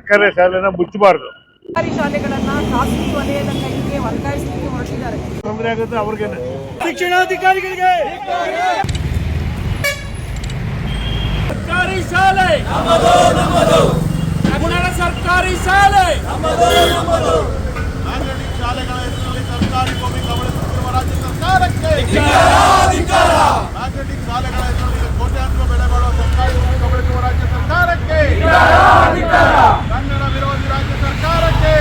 ಸರ್ಕಾರಿ ಶಾಲೆನ ಮುಚ್ಚಬಾರ್ದು. ಸರ್ಕಾರಿ ಶಾಲೆಗಳನ್ನ ಖಾಸಗಿ ವಲಯದ ಕೈಗೆ ವರ್ಗಾಯಿಸಲಿಕ್ಕೆ ಹೊರಟಿದ್ದಾರೆ. ತೊಂದರೆ ಆಗುತ್ತೆ ಅವ್ರಿಗೆ. ಶಿಕ್ಷಣಾಧಿಕಾರಿಗಳಿಗೆ ಸರ್ಕಾರಿ ಶಾಲೆ ನಮ್ಮದು ನಮ್ಮದು, ಕನ್ನಡ ಸರ್ಕಾರಿ ಶಾಲೆ ನಮ್ಮದು ನಮ್ಮದು. ಮ್ಯಾಗ್ನೆಟಿಕ್ ಶಾಲೆಗಳ ಹೆಸರಿನಲ್ಲಿ ಸರ್ಕಾರಿ ಭೂಮಿ ಕಬಳಿಸುತ್ತಿರುವ ರಾಜ್ಯ ಸರ್ಕಾರಕ್ಕೆ ಧಿಕ್ಕಾರ. ಮ್ಯಾಗ್ನೆಟಿಕ್ ಶಾಲೆಗಳ ಹೆಸರಿನಲ್ಲಿ ಕೋಟ್ಯಾಂತರ ಬೆಲೆ ಬಾಳುವ ಸರ್ಕಾರಿ ಭೂಮಿ ಕಬಳಿಸುವ ರಾಜ್ಯ ಸರ್ಕಾರಕ್ಕೆ ಕನ್ನಡ ವಿರೋಧಿ ರಾಜ್ಯ ಸರ್ಕಾರಕ್ಕೆ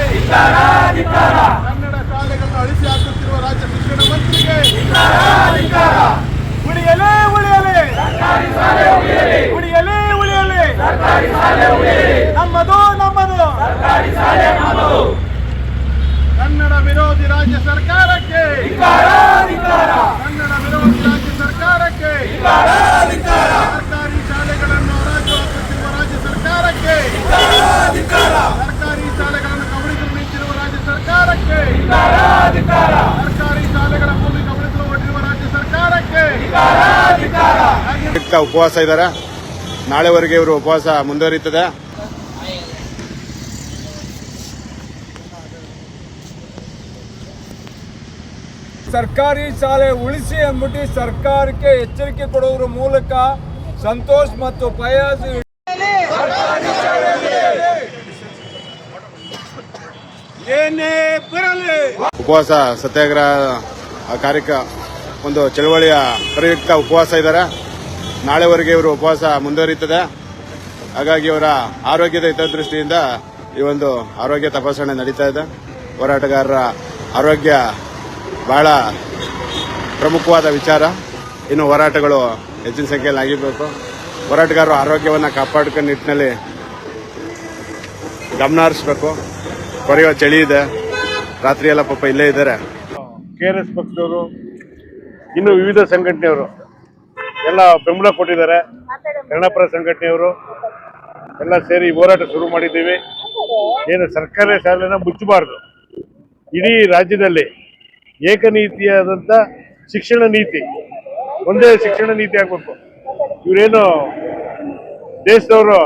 ಕನ್ನಡ ಶಾಲೆಗಳನ್ನು ಅಳಿಸಿ ಹಾಕುತ್ತಿರುವ ರಾಜ್ಯ ಶಿಕ್ಷಣ ಮಂತ್ರಿಗೆ ಉಳಿಯಲೇ ಉಳಿಯಲೇ ಸರ್ಕಾರಿ ಶಾಲೆ ಉಳಿಯಲೇ ಉಳಿಯಲೇ ಸರ್ಕಾರಿ ಶಾಲೆ ನಮ್ಮದು ನಮ್ಮದು ಸರ್ಕಾರಿ ಶಾಲೆ ನಮ್ಮದು. ಕನ್ನಡ ವಿರೋಧಿ ರಾಜ್ಯ ಸರ್ಕಾರಕ್ಕೆ ಕನ್ನಡ ವಿರೋಧಿ ರಾಜ್ಯ ಸರ್ಕಾರಕ್ಕೆ ಸರ್ಕಾರಿ ಶಾಲೆಗಳನ್ನು ಹರಾಜು ಹಾಕುತ್ತಿರುವ ರಾಜ್ಯ ಸರ್ಕಾರಕ್ಕೆ ಸರ್ಕಾರಿ ಶಾಲೆಗಳನ್ನು ಕಬಳಿಸಲು ನಿಂತಿರುವ ರಾಜ್ಯ ಸರ್ಕಾರಕ್ಕೆ ಸರ್ಕಾರಿ ಶಾಲೆಗಳ ಭೂಮಿ ಕಬಳಿಸಲು ಹೊರಟಿರುವ ರಾಜ್ಯ ಸರ್ಕಾರಕ್ಕೆ ಉಪವಾಸ ಇದ್ದಾರೆ. ನಾಳೆವರೆಗೆ ಇವರು ಉಪವಾಸ ಮುಂದುವರಿಯುತ್ತದೆ. ಸರ್ಕಾರಿ ಶಾಲೆ ಉಳಿಸಿ ಅಂದ್ಬಿಟ್ಟು ಸರ್ಕಾರಕ್ಕೆ ಎಚ್ಚರಿಕೆ ಕೊಡುವುದರ ಮೂಲಕ ಸಂತೋಷ್ ಮತ್ತು ಫಯಾಜ್ ಏನೇ ಬರಲಿ ಉಪವಾಸ ಸತ್ಯಾಗ್ರಹ ಕಾರ್ಯಕ್ರಮ ಒಂದು ಚಳವಳಿಯ ಪ್ರಯುಕ್ತ ಉಪವಾಸ ಇದ್ದಾರೆ. ನಾಳೆವರೆಗೆ ಇವರು ಉಪವಾಸ ಮುಂದುವರಿಯುತ್ತದೆ. ಹಾಗಾಗಿ ಇವರ ಆರೋಗ್ಯದ ಹಿತದೃಷ್ಟಿಯಿಂದ ಈ ಒಂದು ಆರೋಗ್ಯ ತಪಾಸಣೆ ನಡೀತಾ ಇದೆ. ಹೋರಾಟಗಾರರ ಆರೋಗ್ಯ ಬಹಳ ಪ್ರಮುಖವಾದ ವಿಚಾರ. ಇನ್ನು ಹೋರಾಟಗಳು ಹೆಚ್ಚಿನ ಸಂಖ್ಯೆಯಲ್ಲಿ ಆಗಿರಬೇಕು. ಹೋರಾಟಗಾರರು ಆರೋಗ್ಯವನ್ನು ಕಾಪಾಡ್ಕೊಂಡು ನಿಟ್ಟಿನಲ್ಲಿ ಗಮನ ಹರಿಸಬೇಕು. ಕೊರೆಯುವ ಚಳಿ ಇದೆ, ರಾತ್ರಿ ಎಲ್ಲ ಪಾಪ ಇಲ್ಲೇ ಇದ್ದಾರೆ. KRS ಪಕ್ಷದವರು ಇನ್ನು ವಿವಿಧ ಸಂಘಟನೆಯವರು ಎಲ್ಲ ಬೆಂಬಲ ಕೊಟ್ಟಿದ್ದಾರೆ. ಕನ್ನಡಪರ ಸಂಘಟನೆಯವರು ಎಲ್ಲ ಸೇರಿ ಹೋರಾಟ ಶುರು ಮಾಡಿದ್ದೀವಿ. ಏನು ಸರ್ಕಾರಿ ಶಾಲೆನ ಮುಚ್ಚಬಾರ್ದು. ಇಡೀ ರಾಜ್ಯದಲ್ಲಿ ಏಕನೀತಿಯಾದಂಥ ಶಿಕ್ಷಣ ನೀತಿ, ಒಂದೇ ಶಿಕ್ಷಣ ನೀತಿ ಆಗಬೇಕು. ಇವರೇನು ದೇಶದವರು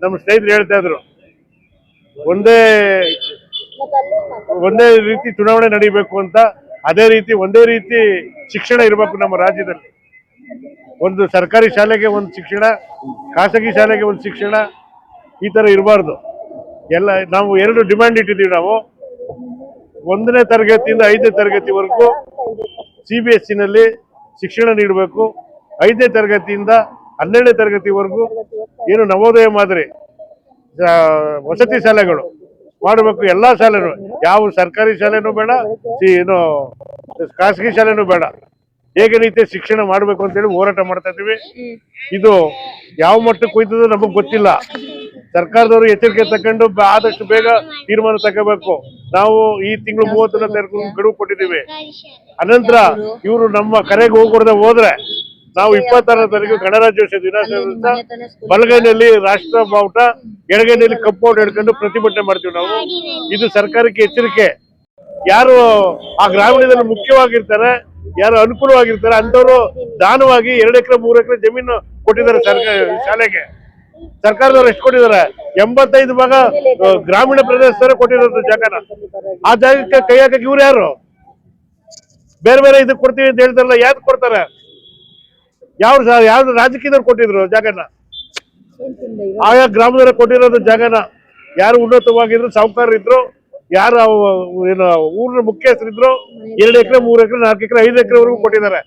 ನಮ್ಮ ಸ್ನೇಹಿತರು ಹೇಳ್ತಾ ಇದ್ರು, ಒಂದೇ ರೀತಿ ಚುನಾವಣೆ ನಡೀಬೇಕು ಅಂತ. ಅದೇ ರೀತಿ ಒಂದೇ ರೀತಿ ಶಿಕ್ಷಣ ಇರಬೇಕು ನಮ್ಮ ರಾಜ್ಯದಲ್ಲಿ. ಒಂದು ಸರ್ಕಾರಿ ಶಾಲೆಗೆ ಒಂದು ಶಿಕ್ಷಣ, ಖಾಸಗಿ ಶಾಲೆಗೆ ಒಂದು ಶಿಕ್ಷಣ, ಈ ಥರ ಇರಬಾರ್ದು. ಎಲ್ಲ ನಾವು ಎರಡು ಡಿಮ್ಯಾಂಡ್ ಇಟ್ಟಿದ್ದೀವಿ. ನಾವು 1ನೇ ತರಗತಿಯಿಂದ 5ನೇ ತರಗತಿವರೆಗೂ CBSE ಶಿಕ್ಷಣ ನೀಡಬೇಕು. 5ನೇ ತರಗತಿಯಿಂದ 12ನೇ ತರಗತಿವರೆಗೂ ಏನು ನವೋದಯ ಮಾದರಿ ವಸತಿ ಶಾಲೆಗಳು ಮಾಡಬೇಕು. ಎಲ್ಲ ಶಾಲೆನೂ, ಯಾವ ಸರ್ಕಾರಿ ಶಾಲೆನೂ ಬೇಡ, ಏನು ಖಾಸಗಿ ಶಾಲೆನೂ ಬೇಡ, ಏಕರೀತಿಯ ಶಿಕ್ಷಣ ಮಾಡಬೇಕು ಅಂತೇಳಿ ಹೋರಾಟ ಮಾಡ್ತಾ ಇದ್ದೀವಿ. ಇದು ಯಾವ ಮಟ್ಟಕ್ಕೆ ಹೋಯ್ತದೋ ನಮಗೆ ಗೊತ್ತಿಲ್ಲ. ಸರ್ಕಾರದವರು ಎಚ್ಚರಿಕೆ ತಗೊಂಡು ಆದಷ್ಟು ಬೇಗ ತೀರ್ಮಾನ ತಗೋಬೇಕು. ನಾವು ಈ ತಿಂಗಳು 30ನೇ ತಾರೀಕು ಗಡುವು ಕೊಟ್ಟಿದ್ದೀವಿ. ಅನಂತರ ಇವರು ನಮ್ಮ ಕರೆಗೆ ಹೋದ್ರೆ ನಾವು 26ನೇ ತಾರೀಕು ಗಣರಾಜ್ಯೋತ್ಸವ ದಿನಾಚರಣೆ ಬಲಗೈನಲ್ಲಿ ರಾಷ್ಟ್ರ ಬಾವುಟ, ಎಡಗೈನಲ್ಲಿ ಕಪ್ಪು ಬಾವುಟ ಹಿಡ್ಕೊಂಡು ಪ್ರತಿಭಟನೆ ಮಾಡ್ತೀವಿ ನಾವು. ಇದು ಸರ್ಕಾರಕ್ಕೆ ಎಚ್ಚರಿಕೆ. ಯಾರು ಆ ಗ್ರಾಮೀಣದಲ್ಲಿ ಮುಖ್ಯವಾಗಿರ್ತಾರೆ, ಯಾರು ಅನುಕೂಲವಾಗಿರ್ತಾರೆ ಅಂತವರು ದಾನವಾಗಿ 2 ಎಕರೆ 3 ಎಕರೆ ಜಮೀನು ಕೊಟ್ಟಿದ್ದಾರೆ ಸರ್ಕಾರಿ ಶಾಲೆಗೆ. ಸರ್ಕಾರದವರು ಎಷ್ಟು ಕೊಟ್ಟಿದ್ದಾರೆ? 85 ಭಾಗ ಗ್ರಾಮೀಣ ಪ್ರದೇಶದವರೇ ಕೊಟ್ಟಿರೋದು ಜಾಗನ. ಆ ಜಾಗಕ್ಕೆ ಕೈ ಹಾಕಕ್ಕೆ ಇವ್ರು ಯಾರು? ಬೇರೆ ಬೇರೆ ಇದಕ್ಕೆ ಕೊಡ್ತೀವಿ ಅಂತ ಹೇಳ್ತಾರಲ್ಲ, ಯಾವ್ದು ಕೊಡ್ತಾರೆ? ಯಾವ್ದು ರಾಜಕೀಯದವ್ರು ಕೊಟ್ಟಿದ್ರು ಜಾಗನ? ಆಯಾ ಗ್ರಾಮದವರೇ ಕೊಟ್ಟಿರೋದು ಜಾಗನ. ಯಾರು ಉನ್ನತವಾಗಿದ್ರು, ಸಾಹುಕಾರರಿದ್ರು, ಯಾರು ಏನು ಊರಿನ ಮುಖ್ಯಸ್ಥರಿದ್ರು, 2 ಎಕರೆ 3 ಎಕರೆ 4 ಎಕರೆ 5 ಎಕರೆವರೆಗೂ ಕೊಟ್ಟಿದ್ದಾರೆ.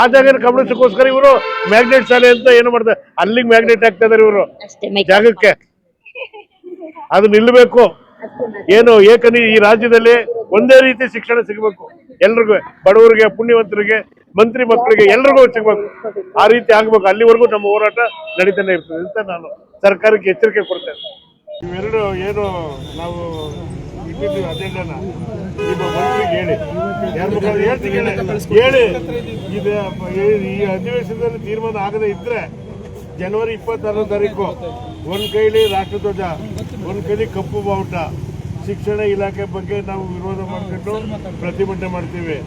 ಆ ಜಾಗನ ಗಮನಿಸೋಕ್ಕೋಸ್ಕರ ಇವರು ಮ್ಯಾಗ್ನೆಟ್ ಶಾಲೆ ಅಂತ ಏನು ಮಾಡ್ತಾರೆ, ಅಲ್ಲಿಗೆ ಮ್ಯಾಗ್ನೆಟ್ ಹಾಕ್ತಾ ಇದಾರೆ ಇವರು ಜಾಗಕ್ಕೆ. ಅದು ನಿಲ್ಲಬೇಕು. ಏನು ಈ ರಾಜ್ಯದಲ್ಲಿ ಒಂದೇ ರೀತಿ ಶಿಕ್ಷಣ ಸಿಗಬೇಕು ಎಲ್ರಿಗೂ, ಬಡವರಿಗೆ, ಪುಣ್ಯವಂತರಿಗೆ, ಮಂತ್ರಿ ಮಕ್ಕಳಿಗೆ, ಎಲ್ರಿಗೂ ಸಿಗ್ಬೇಕು. ಆ ರೀತಿ ಆಗ್ಬೇಕು. ಅಲ್ಲಿವರೆಗೂ ನಮ್ಮ ಹೋರಾಟ ನಡೀತಾನೆ ಇರ್ತದೆ ಅಂತ ನಾನು ಸರ್ಕಾರಕ್ಕೆ ಎಚ್ಚರಿಕೆ ಕೊಡ್ತೇನೆ. ಇವೆರಡು ಏನು ನಾವು ಇಟ್ಟಿದ್ದೀವಿ ಅಜೆಂಡಾನ, ನಿಮ್ಮ ಮಂತ್ರಿಗೆ ಹೇಳಿ, ಯಾರ ಮುಖಾಂತರ ಹೇಳ್ತೀನಿ ಹೇಳಿ. ಇದು ಈ ಅಧಿವೇಶನದಲ್ಲಿ ತೀರ್ಮಾನ ಆಗದೆ ಇದ್ರೆ ಜನವರಿ 26ನೇ ತಾರೀಕು ಒಂದ್ ಕೈಲಿ ರಾಷ್ಟ್ರಧ್ವಜ, ಒಂದ್ ಕೈಲಿ ಕಪ್ಪು ಬಾವುಟ, ಶಿಕ್ಷಣ ಇಲಾಖೆ ಬಗ್ಗೆ ನಾವು ವಿರೋಧ ಮಾಡ್ಕೊಂಡು ಪ್ರತಿಭಟನೆ ಮಾಡ್ತೀವಿ.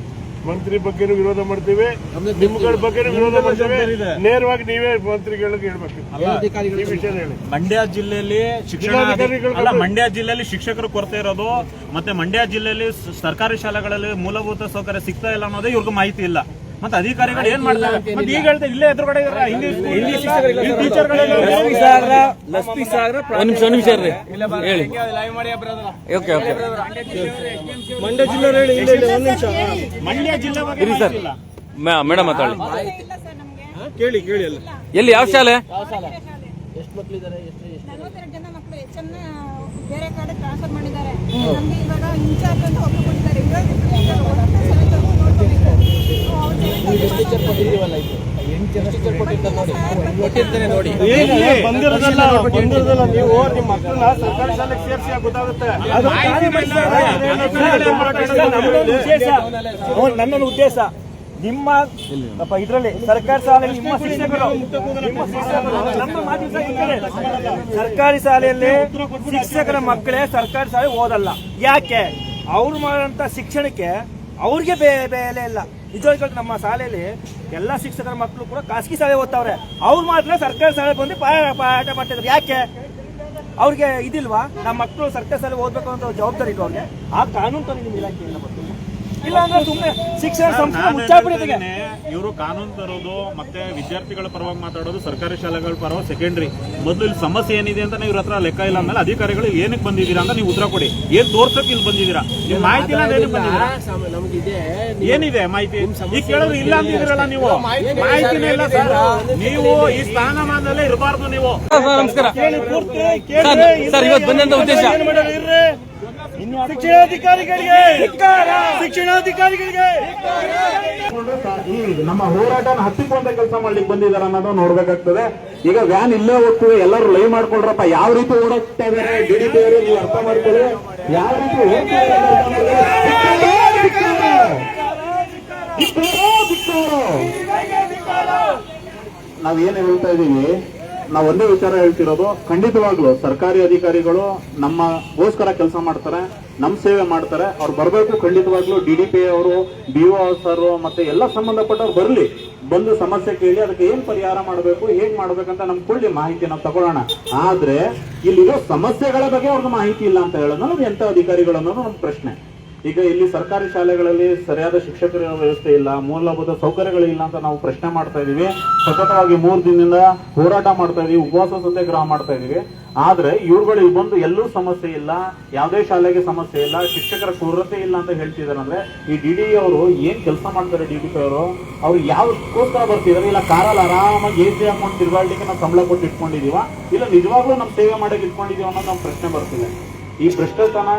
ಮಂತ್ರಿ ಬಗ್ಗೆನೂ ವಿರೋಧ ಮಾಡ್ತೀವಿ, ನಿಮ್ಗಳ ಬಗ್ಗೆನೂ ವಿರೋಧ ಮಾಡ್ತೀವಿ. ನೇರವಾಗಿ ನೀವೇ ಮಂತ್ರಿಗಳಿಗೆ ಹೇಳ್ಬೇಕು ಈ ವಿಷಯ ಹೇಳಿ. ಮಂಡ್ಯ ಜಿಲ್ಲೆಯಲ್ಲಿ ಮಂಡ್ಯ ಜಿಲ್ಲೆಯಲ್ಲಿ ಶಿಕ್ಷಕರ ಕೊರತೆ ಇರೋದು, ಮತ್ತೆ ಮಂಡ್ಯ ಜಿಲ್ಲೆಯಲ್ಲಿ ಸರ್ಕಾರಿ ಶಾಲೆಗಳಲ್ಲಿ ಮೂಲಭೂತ ಸೌಕರ್ಯ ಸಿಗ್ತಾ ಇಲ್ಲ ಅನ್ನೋದೇ ಇವ್ರಿಗೆ ಮಾಹಿತಿ ಇಲ್ಲ. ಮತ್ತೆ ಅಧಿಕಾರಿಗಳು ಏನ್ ಮಾಡ್ತಾರೆ? ಮತ್ತೆ ಈಗ ಹೇಳ್ತಾರೆ ಇಲ್ಲೇ ಎದುರುಗಡೆ ಮಂಡ್ಯ ಜಿಲ್ಲೆ ಮಂಡ್ಯ ಜಿಲ್ಲೆ ಬಗ್ಗೆ ಮೇಡಮ್ ಮಾತಾಡಿ. ಕೇಳಿ ಅಲ್ಲ ಎಲ್ಲಿ ಯಾವ ಶಾಲೆ? 42 ಜನ ಮಕ್ಕಳು ಹೆಚ್ಚನ್ನ ಬೇರೆ ಕಡೆ ಟ್ರಾನ್ಸ್ಫರ್ ಮಾಡಿದ್ದಾರೆ. ನಮ್ಗೆ ಇವಾಗ ಇನ್ಚಾರ್ಜ್ ಅಂತ ಒಪ್ಪಿಕೊಂಡಿದ್ದಾರೆ. ಬಂದಿರೋದಲ್ಲ, ನೀವು ನಿಮ್ಮ ಮಕ್ಕಳನ್ನ ಸರ್ಕಾರಿ ಶಾಲೆಗೆ ಸೇರಿಸಿ ಗೊತ್ತಾಗುತ್ತೆ. ನನ್ನ ಉದ್ದೇಶ ನಿಮ್ಮ ಇದರಲ್ಲಿ ಸರ್ಕಾರಿ ಶಾಲೆಯಲ್ಲಿ ನಿಮ್ಮ ಶಿಕ್ಷಕರು ಸರ್ಕಾರಿ ಶಾಲೆಯಲ್ಲಿ ಶಿಕ್ಷಕರ ಮಕ್ಕಳೇ ಸರ್ಕಾರಿ ಶಾಲೆ ಓದಲ್ಲ. ಯಾಕೆ? ಅವ್ರು ಮಾಡುವಂತ ಶಿಕ್ಷಣಕ್ಕೆ ಅವ್ರಿಗೆ ಬೆಲೆ ಇಲ್ಲ. ನಿಜವಾಗಿ ನಮ್ಮ ಶಾಲೆಯಲ್ಲಿ ಎಲ್ಲ ಶಿಕ್ಷಕರ ಮಕ್ಕಳು ಕೂಡ ಖಾಸಗಿ ಶಾಲೆ ಓದ್ತಾವ್ರೆ, ಅವ್ರು ಮಾತ್ರ ಸರ್ಕಾರಿ ಶಾಲೆ ಬಂದು ಪಾಠ ಮಾಡ್ತಿದ್ರು. ಯಾಕೆ? ಅವ್ರಿಗೆ ಇದಿಲ್ವಾ? ನಮ್ಮ ಮಕ್ಕಳು ಸರ್ಕಾರಿ ಶಾಲೆ ಓದ್ಬೇಕು ಅಂತ ಜವಾಬ್ದಾರಿ ಇತ್ತು ಅವ್ರಿಗೆ. ಆ ಕಾನೂನು ತಂದು ನಿಮ್ಮ ಇಲಾಖೆಯಿಂದ ಬರ್ತೀನಿ. ಇಲ್ಲ ಅಂದ್ರೆ ಸುಮ್ಮನೆ ಶಿಕ್ಷಣ ಸಂಸ್ಥೆ ಮುಚ್ಚಾಬಿಟ್ಟಿದೆ. ಇವರು ಕಾನೂನು ತರೋದು ಮತ್ತೆ ವಿದ್ಯಾರ್ಥಿಗಳ ಪರವಾಗಿ ಮಾತಾಡೋದು, ಸರ್ಕಾರಿ ಶಾಲೆಗಳ ಪರವಾಗಿ ಸೆಕೆಂಡ್ರಿ. ಮೊದಲು ಇಲ್ಲಿ ಸಮಸ್ಯೆ ಏನಿದೆ ಅಂತ ಇವ್ರ ಹತ್ರ ಲೆಕ್ಕ ಇಲ್ಲ. ಆಮೇಲೆ ಅಧಿಕಾರಿಗಳು ಏನಕ್ಕೆ ಬಂದಿದ್ದೀರಾ ಅಂತ ನೀವು ಉತ್ತರ ಕೊಡಿ. ಏನ್ ತೋರ್ಸಕ್ ಇಲ್ಲಿ ಬಂದಿದ್ದೀರಾ? ನಿಮ್ ಮಾಹಿತಿ ಇಲ್ಲ ಏನಕ್ಕೆ ಬಂದಿದ್ದೀರಾ? ಏನಿದೆ ಮಾಹಿತಿ? ಈಗ ಕೇಳೋದು ಇಲ್ಲ ಅಂತಿದ್ರಲ್ಲ ನೀವು. ಮಾಹಿತಿನೇ ಇಲ್ಲ ಸರ್. ನೀವು ಈ ಸ್ಥಾನಮಾನದಲ್ಲೇ ಇರಬಾರ್ದು. ನೀವು ನಮಸ್ಕಾರ ಸರ್, ಇವತ್ತು ಬಂದಂತ ಉದ್ದೇಶ ಶಿಕ್ಷಣಾಧಿಕಾರಿಗಳಿಗೆ ನಮ್ಮ ಹೋರಾಟನ ಹತ್ತಿಕ್ಕುವಂತ ಕೆಲಸ ಮಾಡ್ಲಿಕ್ಕೆ ಬಂದಿದ್ದಾರೆ ಅನ್ನೋದು ನೋಡ್ಬೇಕಾಗ್ತದೆ. ಈಗ ವ್ಯಾನ್ ಇಲ್ಲೇ ಹೋಗ್ತದೆ, ಎಲ್ಲರೂ ಲೈವ್ ಮಾಡ್ಕೊಳ್ರಪ್ಪ. ಯಾವ ರೀತಿ ಓಡಾಡ್ತಾ ಇದಾರೆ DDP ಅವರು ನೀವು ಅರ್ಥ ಮಾಡ್ಕೊಳ್ಳಿ. ಯಾವ ರೀತಿ ನಾವೇನ್ ಹೇಳ್ತಾ ಇದೀವಿ, ನಾವು ಒಂದೇ ವಿಚಾರ ಹೇಳ್ತಿರೋದು, ಖಂಡಿತವಾಗ್ಲು ಸರ್ಕಾರಿ ಅಧಿಕಾರಿಗಳು ನಮ್ಮಗೋಸ್ಕರ ಕೆಲಸ ಮಾಡ್ತಾರೆ, ನಮ್ಮ ಸೇವೆ ಮಾಡ್ತಾರೆ. ಅವ್ರು ಬರಬೇಕು. ಖಂಡಿತವಾಗ್ಲು DDP ಅವರು, BO ಸರ್ ಮತ್ತೆ ಎಲ್ಲ ಸಂಬಂಧಪಟ್ಟವ್ರು ಬರಲಿ, ಬಂದು ಸಮಸ್ಯೆ ಕೇಳಿ ಅದಕ್ಕೆ ಏನ್ ಪರಿಹಾರ ಮಾಡಬೇಕು, ಹೇಗ್ ಮಾಡ್ಬೇಕಂತ ನಮ್ಗೆ ಕೊಡ್ಲಿ ಮಾಹಿತಿ, ನಾವು ತಗೊಳ್ಳೋಣ. ಆದ್ರೆ ಇಲ್ಲಿರೋ ಸಮಸ್ಯೆಗಳ ಬಗ್ಗೆ ಅವ್ರಿಗೆ ಮಾಹಿತಿ ಇಲ್ಲ ಅಂತ ಹೇಳೋದು ನಮ್ಗೆ ಎಂತ ಅಧಿಕಾರಿಗಳು ಅನ್ನೋದು ನಮ್ಮ ಪ್ರಶ್ನೆ. ಈಗ ಇಲ್ಲಿ ಸರ್ಕಾರಿ ಶಾಲೆಗಳಲ್ಲಿ ಸರಿಯಾದ ಶಿಕ್ಷಕರ ವ್ಯವಸ್ಥೆ ಇಲ್ಲ, ಮೂಲಭೂತ ಸೌಕರ್ಯಗಳಿಲ್ಲ ಅಂತ ನಾವು ಪ್ರಶ್ನೆ ಮಾಡ್ತಾ ಇದೀವಿ. ಸತತವಾಗಿ 3 ದಿನದಿಂದ ಹೋರಾಟ ಮಾಡ್ತಾ ಇದೀವಿ, ಉಪವಾಸ ಸತ್ಯಾಗ್ರಹ ಮಾಡ್ತಾ ಇದೀವಿ. ಆದ್ರೆ ಇವ್ರುಗಳು ಇಲ್ಲಿ ಬಂದು ಎಲ್ಲೂ ಸಮಸ್ಯೆ ಇಲ್ಲ, ಯಾವುದೇ ಶಾಲೆಗೆ ಸಮಸ್ಯೆ ಇಲ್ಲ, ಶಿಕ್ಷಕರ ಕೊರತೆ ಇಲ್ಲ ಅಂತ ಹೇಳ್ತಿದಾರೆ. ಅಂದ್ರೆ ಈ DD ಅವರು ಏನ್ ಕೆಲಸ ಮಾಡ್ತಾರೆ? DDP ಅವರು ಯಾವ್ದಕ್ಕೋಸ್ಕರ ಬರ್ತಿದಾರೆ? ಇಲ್ಲ ಕಾರಲ್ಲಿ ಆರಾಮಾಗಿ AC ಹಾಕೊಂಡು ತಿರುಗಾಡ್ಲಿಕ್ಕೆ ನಾವು ಸಂಬಳ ಕೊಟ್ಟು ಇಟ್ಕೊಂಡಿದೀವ, ಇಲ್ಲ ನಿಜವಾಗ್ಲೂ ನಮ್ ಸೇವೆ ಮಾಡಕ್ಕೆ ಇಟ್ಕೊಂಡಿದೀವ ಅನ್ನೋದು ನಮ್ಮ ಪ್ರಶ್ನೆ ಬರ್ತಿದೆ. ಈ ಭ್ರಷ್ಟತನ,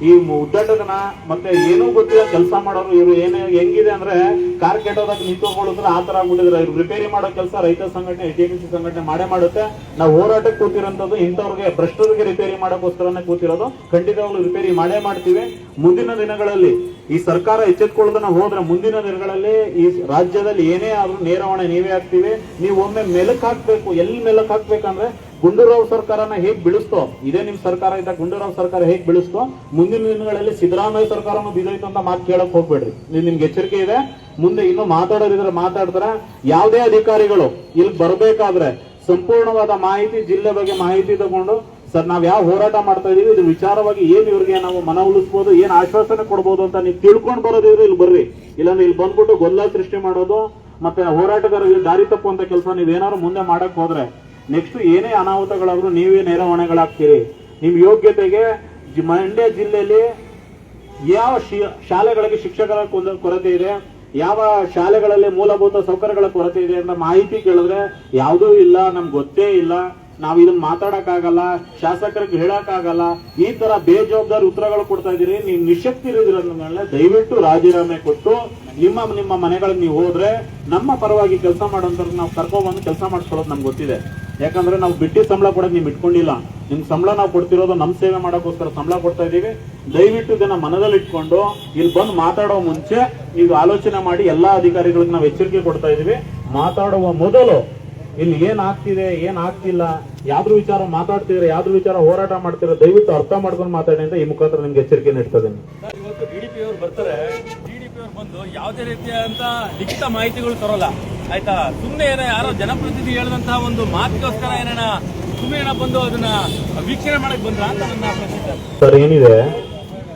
ಈ ಉದ್ದಟತನ, ಮತ್ತೆ ಏನೂ ಗೊತ್ತಿಲ್ಲ ಕೆಲಸ ಮಾಡೋರು ಇವರು ಹೆಂಗಿದೆ ಅಂದ್ರೆ ಕಾರ್ ಕೆಟ್ಟೋದಾಗ ನಿಂತ್ಕೊಳ್ಳೋದ್ರ ಆ ತರ ಆಗ್ಬಿಟ್ಟಿದ್ರೆ. ಇವ್ರು ರಿಪೇರಿ ಮಾಡೋ ಕೆಲಸ ರೈತ ಸಂಘಟನೆ, TMC ಸಂಘಟನೆ ಮಾಡುತ್ತೆ. ನಾವು ಹೋರಾಟಕ್ಕೆ ಕೂತಿರೋಂಥದ್ದು ಇಂಥವ್ರಿಗೆ ಭ್ರಷ್ಟರಿಗೆ ರಿಪೇರಿ ಮಾಡೋಕ್ಕೋಸ್ಕರನೇ ಕೂತಿರೋದು. ಖಂಡಿತವಾಗ್ಲೂ ರಿಪೇರಿ ಮಾಡ್ತೀವಿ. ಮುಂದಿನ ದಿನಗಳಲ್ಲಿ ಈ ಸರ್ಕಾರ ಎಚ್ಚೆತ್ಕೊಳ್ಳೋದನ್ನ ಹೋದ್ರೆ ಮುಂದಿನ ದಿನಗಳಲ್ಲಿ ಈ ರಾಜ್ಯದಲ್ಲಿ ಏನೇ ಆದ್ರೂ ನೇರ ಹೊಣೆ ನೀವೇ ಹಾಕ್ತೀವಿ. ನೀವು ಒಮ್ಮೆ ಮೆಲಕ್ ಹಾಕ್ಬೇಕು. ಎಲ್ಲಿ ಮೆಲಕ್ ಹಾಕ್ಬೇಕಂದ್ರೆ ಗುಂಡೂರಾವ್ ಸರ್ಕಾರನ ಹೇಗ್ ಬೀಳಿಸ್ತೋ, ಇದೇ ನಿಮ್ ಸರ್ಕಾರ ಇದ್ದ ಗುಂಡೂರಾವ್ ಸರ್ಕಾರ ಹೇಗ್ ಬೀಳಿಸ್ತೋ, ಮುಂದಿನ ದಿನಗಳಲ್ಲಿ ಸಿದ್ದರಾಮಯ್ಯ ಸರ್ಕಾರನು ಬಿದ್ದೋಯ್ತು ಅಂತ ಮಾತು ಕೇಳಕ್ ಹೋಗ್ಬೇಡ್ರಿ. ನಿಮ್ಗೆ ಎಚ್ಚರಿಕೆ ಇದೆ. ಮುಂದೆ ಇನ್ನೂ ಮಾತಾಡೋರಿದ್ರೆ ಮಾತಾಡ್ತಾರೆ. ಯಾವುದೇ ಅಧಿಕಾರಿಗಳು ಇಲ್ಲಿ ಬರ್ಬೇಕಾದ್ರೆ ಸಂಪೂರ್ಣವಾದ ಮಾಹಿತಿ, ಜಿಲ್ಲೆ ಬಗ್ಗೆ ಮಾಹಿತಿ ತಗೊಂಡು, ಸರ್ ನಾವ್ ಯಾವ ಹೋರಾಟ ಮಾಡ್ತಾ ಇದೀವಿ, ಇದು ವಿಚಾರವಾಗಿ ಏನ್ ಇವ್ರಿಗೆ ನಾವು ಮನ ಉಳಿಸ್ಬೋದು, ಏನ್ ಆಶ್ವಾಸನೆ ಕೊಡ್ಬೋದು ಅಂತ ನೀವು ತಿಳ್ಕೊಂಡ್ ಬರೋದಿದ್ರೆ ಇಲ್ಲಿ ಬರ್ರಿ. ಇಲ್ಲಾಂದ್ರೆ ಇಲ್ಲಿ ಬಂದ್ಬಿಟ್ಟು ಗೊಂದಲ ಸೃಷ್ಟಿ ಮಾಡೋದು ಮತ್ತೆ ಹೋರಾಟಗಾರರಿಗೆ ದಾರಿ ತಪ್ಪುವಂತ ಕೆಲಸ ನೀವೇನಾದ್ರು ಮುಂದೆ ಮಾಡಕ್ ಹೋದ್ರೆ ನೆಕ್ಸ್ಟ್ ಏನೇ ಅನಾಹುತಗಳಾದ್ರೂ ನೀವೇ ನೇರ ಹೊಣೆಗಳಾಗ್ತೀರಿ. ನಿಮ್ ಯೋಗ್ಯತೆಗೆ ಮಂಡ್ಯ ಜಿಲ್ಲೆಯಲ್ಲಿ ಯಾವ ಶಾಲೆಗಳಿಗೆ ಶಿಕ್ಷಕರ ಕೊರತೆ ಇದೆ, ಯಾವ ಶಾಲೆಗಳಲ್ಲಿ ಮೂಲಭೂತ ಸೌಕರ್ಯಗಳ ಕೊರತೆ ಇದೆ ಅಂತ ಮಾಹಿತಿ ಕೇಳಿದ್ರೆ ಯಾವುದೂ ಇಲ್ಲ, ನಮ್ಗೆ ಗೊತ್ತೇ ಇಲ್ಲ, ನಾವ್ ಇದನ್ನ ಮಾತಾಡಕ್ಕಾಗಲ್ಲ, ಶಾಸಕರಿಗೆ ಹೇಳಕ್ಕಾಗಲ್ಲ, ಈ ತರ ಬೇಜವಾಬ್ದಾರಿ ಉತ್ತರಗಳು ಕೊಡ್ತಾ ಇದೀರಿ. ನೀವು ನಿಶಕ್ತಿ ಇರೋದ್ರಿಂದ ದಯವಿಟ್ಟು ರಾಜೀನಾಮೆ ಕೊಟ್ಟು ನಿಮ್ಮ ಮನೆಗಳಿಗೆ ನೀವು ಹೋದ್ರೆ ನಮ್ಮ ಪರವಾಗಿ ಕೆಲಸ ಮಾಡೋಂತ ನಾವು ಕರ್ಕೊಂಡ್ಬಂದು ಕೆಲಸ ಮಾಡಿಸ್ಕೊಳ್ಳೋದು ನಮ್ಗೆ ಗೊತ್ತಿದೆ. ಯಾಕಂದ್ರೆ ನಾವು ಬಿಟ್ಟಿ ಸಂಬಳ ಕೊಡೋದು ನೀವು ಇಟ್ಕೊಂಡಿಲ್ಲ. ನಿಮ್ ಸಂಬಳ ನಾವು ಕೊಡ್ತಿರೋದು ನಮ್ ಸೇವೆ ಮಾಡೋಕ್ಕೋಸ್ಕರ ಸಂಬಳ ಕೊಡ್ತಾ ಇದೀವಿ. ದಯವಿಟ್ಟು ಇದನ್ನ ಮನದಲ್ಲಿ ಇಟ್ಕೊಂಡು ಇಲ್ಲಿ ಬಂದು ಮಾತಾಡೋ ಮುಂಚೆ ನೀವು ಆಲೋಚನೆ ಮಾಡಿ. ಎಲ್ಲಾ ಅಧಿಕಾರಿಗಳಿಗೆ ನಾವು ಎಚ್ಚರಿಕೆ ಕೊಡ್ತಾ ಇದೀವಿ. ಮಾತಾಡುವ ಮೊದಲು ಇಲ್ಲಿ ಏನ್ ಆಗ್ತಿದೆ, ಏನ್ ಆಗ್ತಿಲ್ಲ, ಯಾವ್ದ್ರ ವಿಚಾರ ಮಾತಾಡ್ತಿದ್ರೆ, ಯಾವ್ದ್ರ ವಿಚಾರ ಹೋರಾಟ ಮಾಡ್ತಿರೋ ದಯವಿಟ್ಟು ಅರ್ಥ ಮಾಡ್ಕೊಂಡು ಮಾತಾಡಿ ಅಂತ ಈ ಮುಖಾಂತರ ನಿಮ್ಗೆ ಎಚ್ಚರಿಕೆ ನೀಡ್ತದೆ. ಇವತ್ತು DDP ಅವರು ಬರ್ತಾರೆ. DDP ಅವರು ಬಂದು ಬಂದು ಯಾವುದೇ ರೀತಿಯಾದಂತ ಲಿಖಿತ ಮಾಹಿತಿಗಳು ತರೋಲ್ಲ ಆಯ್ತಾ. ಸುಮ್ಮನೆ ಏನೋ ಯಾರೋ ಜನಪ್ರತಿನಿಧಿ ಹೇಳಿದಂತಹ ಒಂದು ಮಾತಿಗೋಸ್ಕರ ಏನೇನ ಸುಮ್ಮನೆ ಬಂದು ಅದನ್ನ ವೀಕ್ಷಣೆ ಮಾಡಕ್ ಬಂದ್ರ ಅಂತ ನನ್ನ ಪ್ರಶ್ನೆ ಸರ್. ಏನಿದೆ,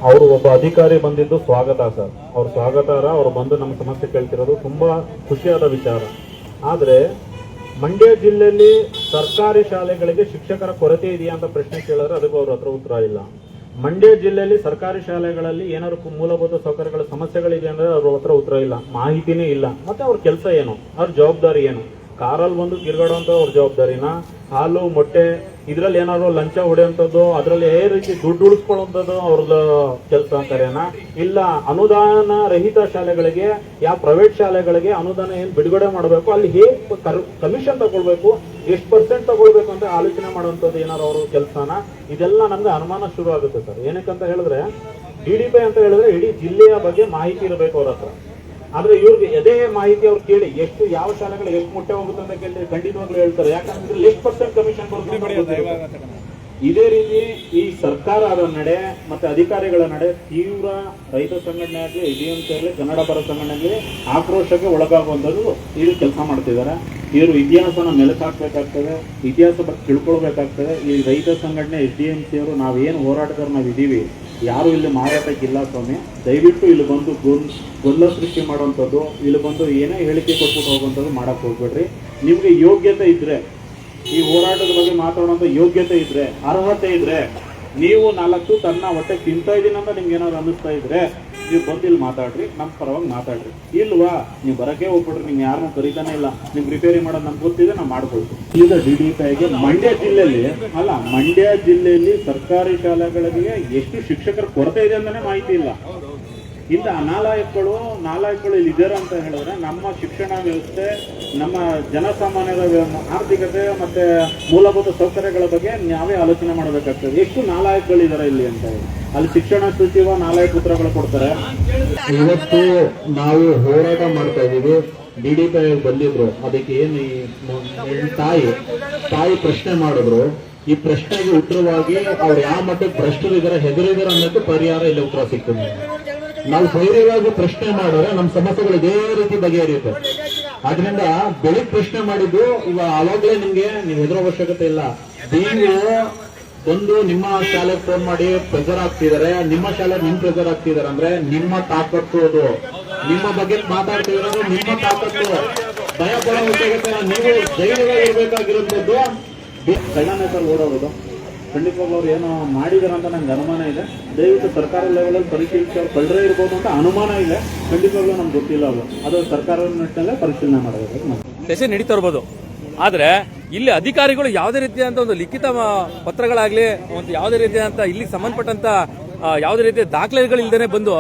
ಅವರು ಒಬ್ಬ ಅಧಿಕಾರಿ ಬಂದಿದ್ದು ಸ್ವಾಗತ ಸರ್. ಅವ್ರ ಸ್ವಾಗತಾರ ಅವ್ರು ಬಂದು ನಮ್ಮ ಸಮಸ್ಯೆ ಕೇಳ್ತಿರೋದು ತುಂಬಾ ಖುಷಿಯಾದ ವಿಚಾರ. ಆದ್ರೆ ಮಂಡ್ಯ ಜಿಲ್ಲೆಯಲ್ಲಿ ಸರ್ಕಾರಿ ಶಾಲೆಗಳಿಗೆ ಶಿಕ್ಷಕರ ಕೊರತೆ ಇದೆಯಾ ಅಂತ ಪ್ರಶ್ನೆ ಕೇಳಿದ್ರೆ ಅದಕ್ಕೂ ಅವ್ರ ಹತ್ರ ಉತ್ತರ ಇಲ್ಲ. ಮಂಡ್ಯ ಜಿಲ್ಲೆಯಲ್ಲಿ ಸರ್ಕಾರಿ ಶಾಲೆಗಳಲ್ಲಿ ಏನಾದ್ರು ಮೂಲಭೂತ ಸೌಕರ್ಯಗಳ ಸಮಸ್ಯೆಗಳಿದೆ ಅಂದ್ರೆ ಅವ್ರ ಹತ್ರ ಉತ್ತರ ಇಲ್ಲ, ಮಾಹಿತಿನೇ ಇಲ್ಲ. ಮತ್ತೆ ಅವ್ರ ಕೆಲಸ ಏನು, ಅವ್ರ ಜವಾಬ್ದಾರಿ ಏನು? ಕಾರಲ್ಲಿ ಬಂದು ತಿರ್ಗಾಡುವಂತ ಅವ್ರ ಜವಾಬ್ದಾರಿನ, ಹಾಲು ಮೊಟ್ಟೆ ಇದ್ರಲ್ಲಿ ಏನಾದ್ರು ಲಂಚ ಹೊಡೆಯುವಂಥದ್ದು, ಅದ್ರಲ್ಲಿ ಏ ರೀತಿ ದುಡ್ಡು ಉಳಿಸ್ಕೊಳ್ಳುವಂಥದ್ದು ಅವ್ರದ್ದು ಕೆಲಸ ಅಂತಾರೇನಾ? ಇಲ್ಲ ಅನುದಾನ ರಹಿತ ಶಾಲೆಗಳಿಗೆ, ಯಾವ ಪ್ರೈವೇಟ್ ಶಾಲೆಗಳಿಗೆ ಅನುದಾನ ಏನ್ ಬಿಡುಗಡೆ ಮಾಡಬೇಕು, ಅಲ್ಲಿ ಹೇಗೆ ಕಮಿಷನ್ ತಗೊಳ್ಬೇಕು, ಎಷ್ಟು % ತಗೊಳ್ಬೇಕು ಅಂತ ಆಲೋಚನೆ ಮಾಡುವಂಥದ್ದು ಏನಾದ್ರು ಅವ್ರ ಕೆಲಸನ? ಇದೆಲ್ಲ ನಮ್ಗೆ ಅನುಮಾನ ಶುರು ಆಗುತ್ತೆ ಸರ್. ಏನಕ್ಕಂತ ಹೇಳಿದ್ರೆ DDP ಅಂತ ಹೇಳಿದ್ರೆ ಇಡೀ ಜಿಲ್ಲೆಯ ಬಗ್ಗೆ ಮಾಹಿತಿ ಇರಬೇಕು ಅವ್ರ ಹತ್ರ. ಆದ್ರೆ ಇವ್ರಿಗೆ ಎದೇ ಮಾಹಿತಿ ಅವ್ರು ಕೇಳಿ ಎಷ್ಟು ಯಾವ ಶಾಲೆಗಳು ಎಷ್ಟು ಮೊಟ್ಟೆ ಹೋಗುತ್ತೆ ಅಂತ ಕೇಳಿದ್ರೆ ಖಂಡಿತವಾಗ್ಲೂ ಹೇಳ್ತಾರೆ. ಯಾಕಂದ್ರೆ ಎಷ್ಟು % ಕಮಿಷನ್ ಬರುತ್ತೆ. ಇದೇ ರೀತಿ ಈ ಸರ್ಕಾರದ ನಡೆ ಮತ್ತೆ ಅಧಿಕಾರಿಗಳ ನಡೆ ತೀವ್ರ ರೈತ ಸಂಘಟನೆ ಆಗಲಿ, ADMC ಆಗಲಿ, ಕನ್ನಡ ಪರ ಸಂಘಟನೆ ಆಗಲಿ ಆಕ್ರೋಶಕ್ಕೆ ಒಳಗಾಗುವಂಥದ್ದು ಇದು ಕೆಲಸ ಮಾಡ್ತಿದ್ದಾರೆ. ಇವರು ಇತಿಹಾಸನ ಮೆಲುಕಾಕ್ಬೇಕಾಗ್ತದೆ, ಇತಿಹಾಸ ಬಗ್ಗೆ ತಿಳ್ಕೊಳ್ಬೇಕಾಗ್ತದೆ. ಈ ರೈತ ಸಂಘಟನೆ SDMC ಅವರು ನಾವೇನು ಹೋರಾಟಗಾರ ನಾವಿದ್ದೀವಿ, ಯಾರು ಇಲ್ಲಿ ಮಾರಾಟಕ್ಕಿಲ್ಲ ಸ್ವಾಮಿ. ದಯವಿಟ್ಟು ಇಲ್ಲಿ ಬಂದು ಗೊಂದಲ ಸೃಷ್ಟಿ ಮಾಡುವಂಥದ್ದು, ಇಲ್ಲಿ ಬಂದು ಏನೇ ಹೇಳಿಕೆ ಕೊಟ್ಬಿಟ್ಟು ಹೋಗುವಂಥದ್ದು ಮಾಡಕ್ ಹೋಗ್ಬೇಡ್ರಿ. ನಿಮ್ಗೆ ಯೋಗ್ಯತೆ ಇದ್ರೆ, ಈ ಹೋರಾಟದ ಬಗ್ಗೆ ಮಾತಾಡುವಂತ ಯೋಗ್ಯತೆ ಇದ್ರೆ, ಅರ್ಹತೆ ಇದ್ರೆ, ನೀವು 4 ತನ್ನ ಹೊಟ್ಟೆ ತಿಂತಾ ಇದೀನಿ ಅಂತ ನಿಮ್ಗೆ ಏನಾದ್ರು ಅನ್ನಿಸ್ತಾ ಇದ್ರೆ ನೀವು ಬಂದು ಇಲ್ಲಿ ಮಾತಾಡ್ರಿ, ನಮ್ಮ ಪರವಾಗಿ ಮಾತಾಡ್ರಿ. ಇಲ್ವಾ ನೀವು ಬರಕ್ಕೆ ಹೋಗ್ಬಿಡ್ರಿ, ನಿಮ್ಗೆ ಯಾರನ್ನೂ ಕರೀತಾನೆ ಇಲ್ಲ. ನಿಮ್ಗೆ ರಿಪೇರಿ ಮಾಡೋದು ನಮ್ಗೆ ಗೊತ್ತಿದೆ, ನಾವು ಮಾಡ್ಕೊಳ್ತೀವಿ. ಈಗ DDPಗೆ ಮಂಡ್ಯ ಜಿಲ್ಲೆಯಲ್ಲಿ ಸರ್ಕಾರಿ ಶಾಲೆಗಳಿಗೆ ಎಷ್ಟು ಶಿಕ್ಷಕರ ಕೊರತೆ ಇದೆ ಅಂತಾನೆ ಮಾಹಿತಿ ಇಲ್ಲ. ಇಂಥ ನಾಲಾಯಕಗಳು ಇಲ್ಲಿ ಇದ್ದಾರೆ ಅಂತ ಹೇಳಿದ್ರೆ ನಮ್ಮ ಶಿಕ್ಷಣ ವ್ಯವಸ್ಥೆ, ನಮ್ಮ ಜನಸಾಮಾನ್ಯರ ಆರ್ಥಿಕತೆ ಮತ್ತೆ ಮೂಲಭೂತ ಸೌಕರ್ಯಗಳ ಬಗ್ಗೆ ನಾವೇ ಆಲೋಚನೆ ಮಾಡಬೇಕಾಗ್ತದೆ. ಎಷ್ಟು ನಾಲಾಯಕಗಳಿದ್ದಾರೆ ಇಲ್ಲಿ ಅಂತ ಹೇಳಿ. ಅಲ್ಲಿ ಶಿಕ್ಷಣ ಸಚಿವ ನಾಲಾಯಕ ಉತ್ತರಗಳು ಕೊಡ್ತಾರೆ. ಇವತ್ತು ನಾವು ಹೋರಾಟ ಮಾಡ್ತಾ ಇದೀವಿ. DDP ಬಂದಿದ್ರು, ಅದಕ್ಕೆ ಏನು ತಾಯಿ ಪ್ರಶ್ನೆ ಮಾಡಿದ್ರು. ಈ ಪ್ರಶ್ನೆಗೆ ಉತ್ತರವಾಗಿ ಅವ್ರು ಯಾವ ಮಟ್ಟಕ್ಕೆ ಭ್ರಷ್ಟರಿದ್ದಾರೆ, ಹೆದರಿದ್ದಾರೆ ಅನ್ನೋದಕ್ಕೆ ಪರಿಹಾರ ಇಲ್ಲಿ ಉತ್ತರ ಸಿಗ್ತದೆ. ನಾವು ಧೈರ್ಯವಾಗಿ ಪ್ರಶ್ನೆ ಮಾಡಿದ್ರೆ ನಮ್ಮ ಸಮಸ್ಯೆಗಳು ಇದೇ ರೀತಿ ಬಗೆಹರಿಯುತ್ತೆ. ಆದ್ರಿಂದ ಬೆಳಿಗ್ಗೆ ಪ್ರಶ್ನೆ ಮಾಡಿದ್ದು ಅವಾಗಲೇ ನಿಮ್ಗೆ ನೀವು ಹೆದರೋ ಅವಶ್ಯಕತೆ ಇಲ್ಲ. ನೀವು ಒಂದು ನಿಮ್ಮ ಶಾಲೆಗೆ ಫೋನ್ ಮಾಡಿ ಪ್ರೆಸರ್ ಆಗ್ತಿದ್ದಾರೆ, ನಿಮ್ಮ ಶಾಲೆಗೆ ನಿಮ್ ಪ್ರೆಸರ್ ಆಗ್ತಿದ್ದಾರೆ ಅಂದ್ರೆ ನಿಮ್ಮ ತಾಕತ್ತು, ಅದು ನಿಮ್ಮ ಬಗ್ಗೆ ಮಾತಾಡ್ತಿದ್ರೆ ನಿಮ್ಮ ತಾಕತ್ತು. ಭಯ ಪಡೋ ಅವಶ್ಯಕತೆ, ನೀವು ಧೈರ್ಯವಾಗಿರ್ಬೇಕಾಗಿರುವಂತದ್ದು. ಕಳ್ಳನೇ ಸರ್ ಓಡೋದು ಖಂಡಿತವಾಗ್ಲೂ ಅವ್ರು ಏನೋ ಮಾಡಿದಾರೆ ಅಂತ ನಂಗೆ ಅನುಮಾನ ಇದೆ. ದಯವಿಟ್ಟು ಸರ್ಕಾರ ಲೆವೆಲಲ್ಲಿ ಪರಿಶೀಲಿಸಿ ಅವ್ರು ಕಳ್ಳರೇ ಇರ್ಬೋದು ಅಂತ ಅನುಮಾನ ಇದೆ. ಖಂಡಿತವಾಗ್ಲೂ ನಮ್ಗೆ ಗೊತ್ತಿಲ್ಲ. ಅದು ಸರ್ಕಾರದ ನಿಟ್ಟಿನಲ್ಲೇ ಪರಿಶೀಲನೆ ಮಾಡಬೇಕು. ಸೆಷನ್ ನಡೀತಾ ಇರ್ಬೋದು, ಆದ್ರೆ ಇಲ್ಲಿ ಅಧಿಕಾರಿಗಳು ಯಾವುದೇ ರೀತಿಯಾದಂತ ಒಂದು ಲಿಖಿತ ಪತ್ರಗಳಾಗ್ಲಿ, ಒಂದು ಯಾವುದೇ ರೀತಿಯಾದಂತ ಇಲ್ಲಿ ಸಂಬಂಧಪಟ್ಟಂತ ಯಾವುದೇ ರೀತಿಯ ದಾಖಲೆಗಳು ಇಲ್ದೇನೆ ಬಂದು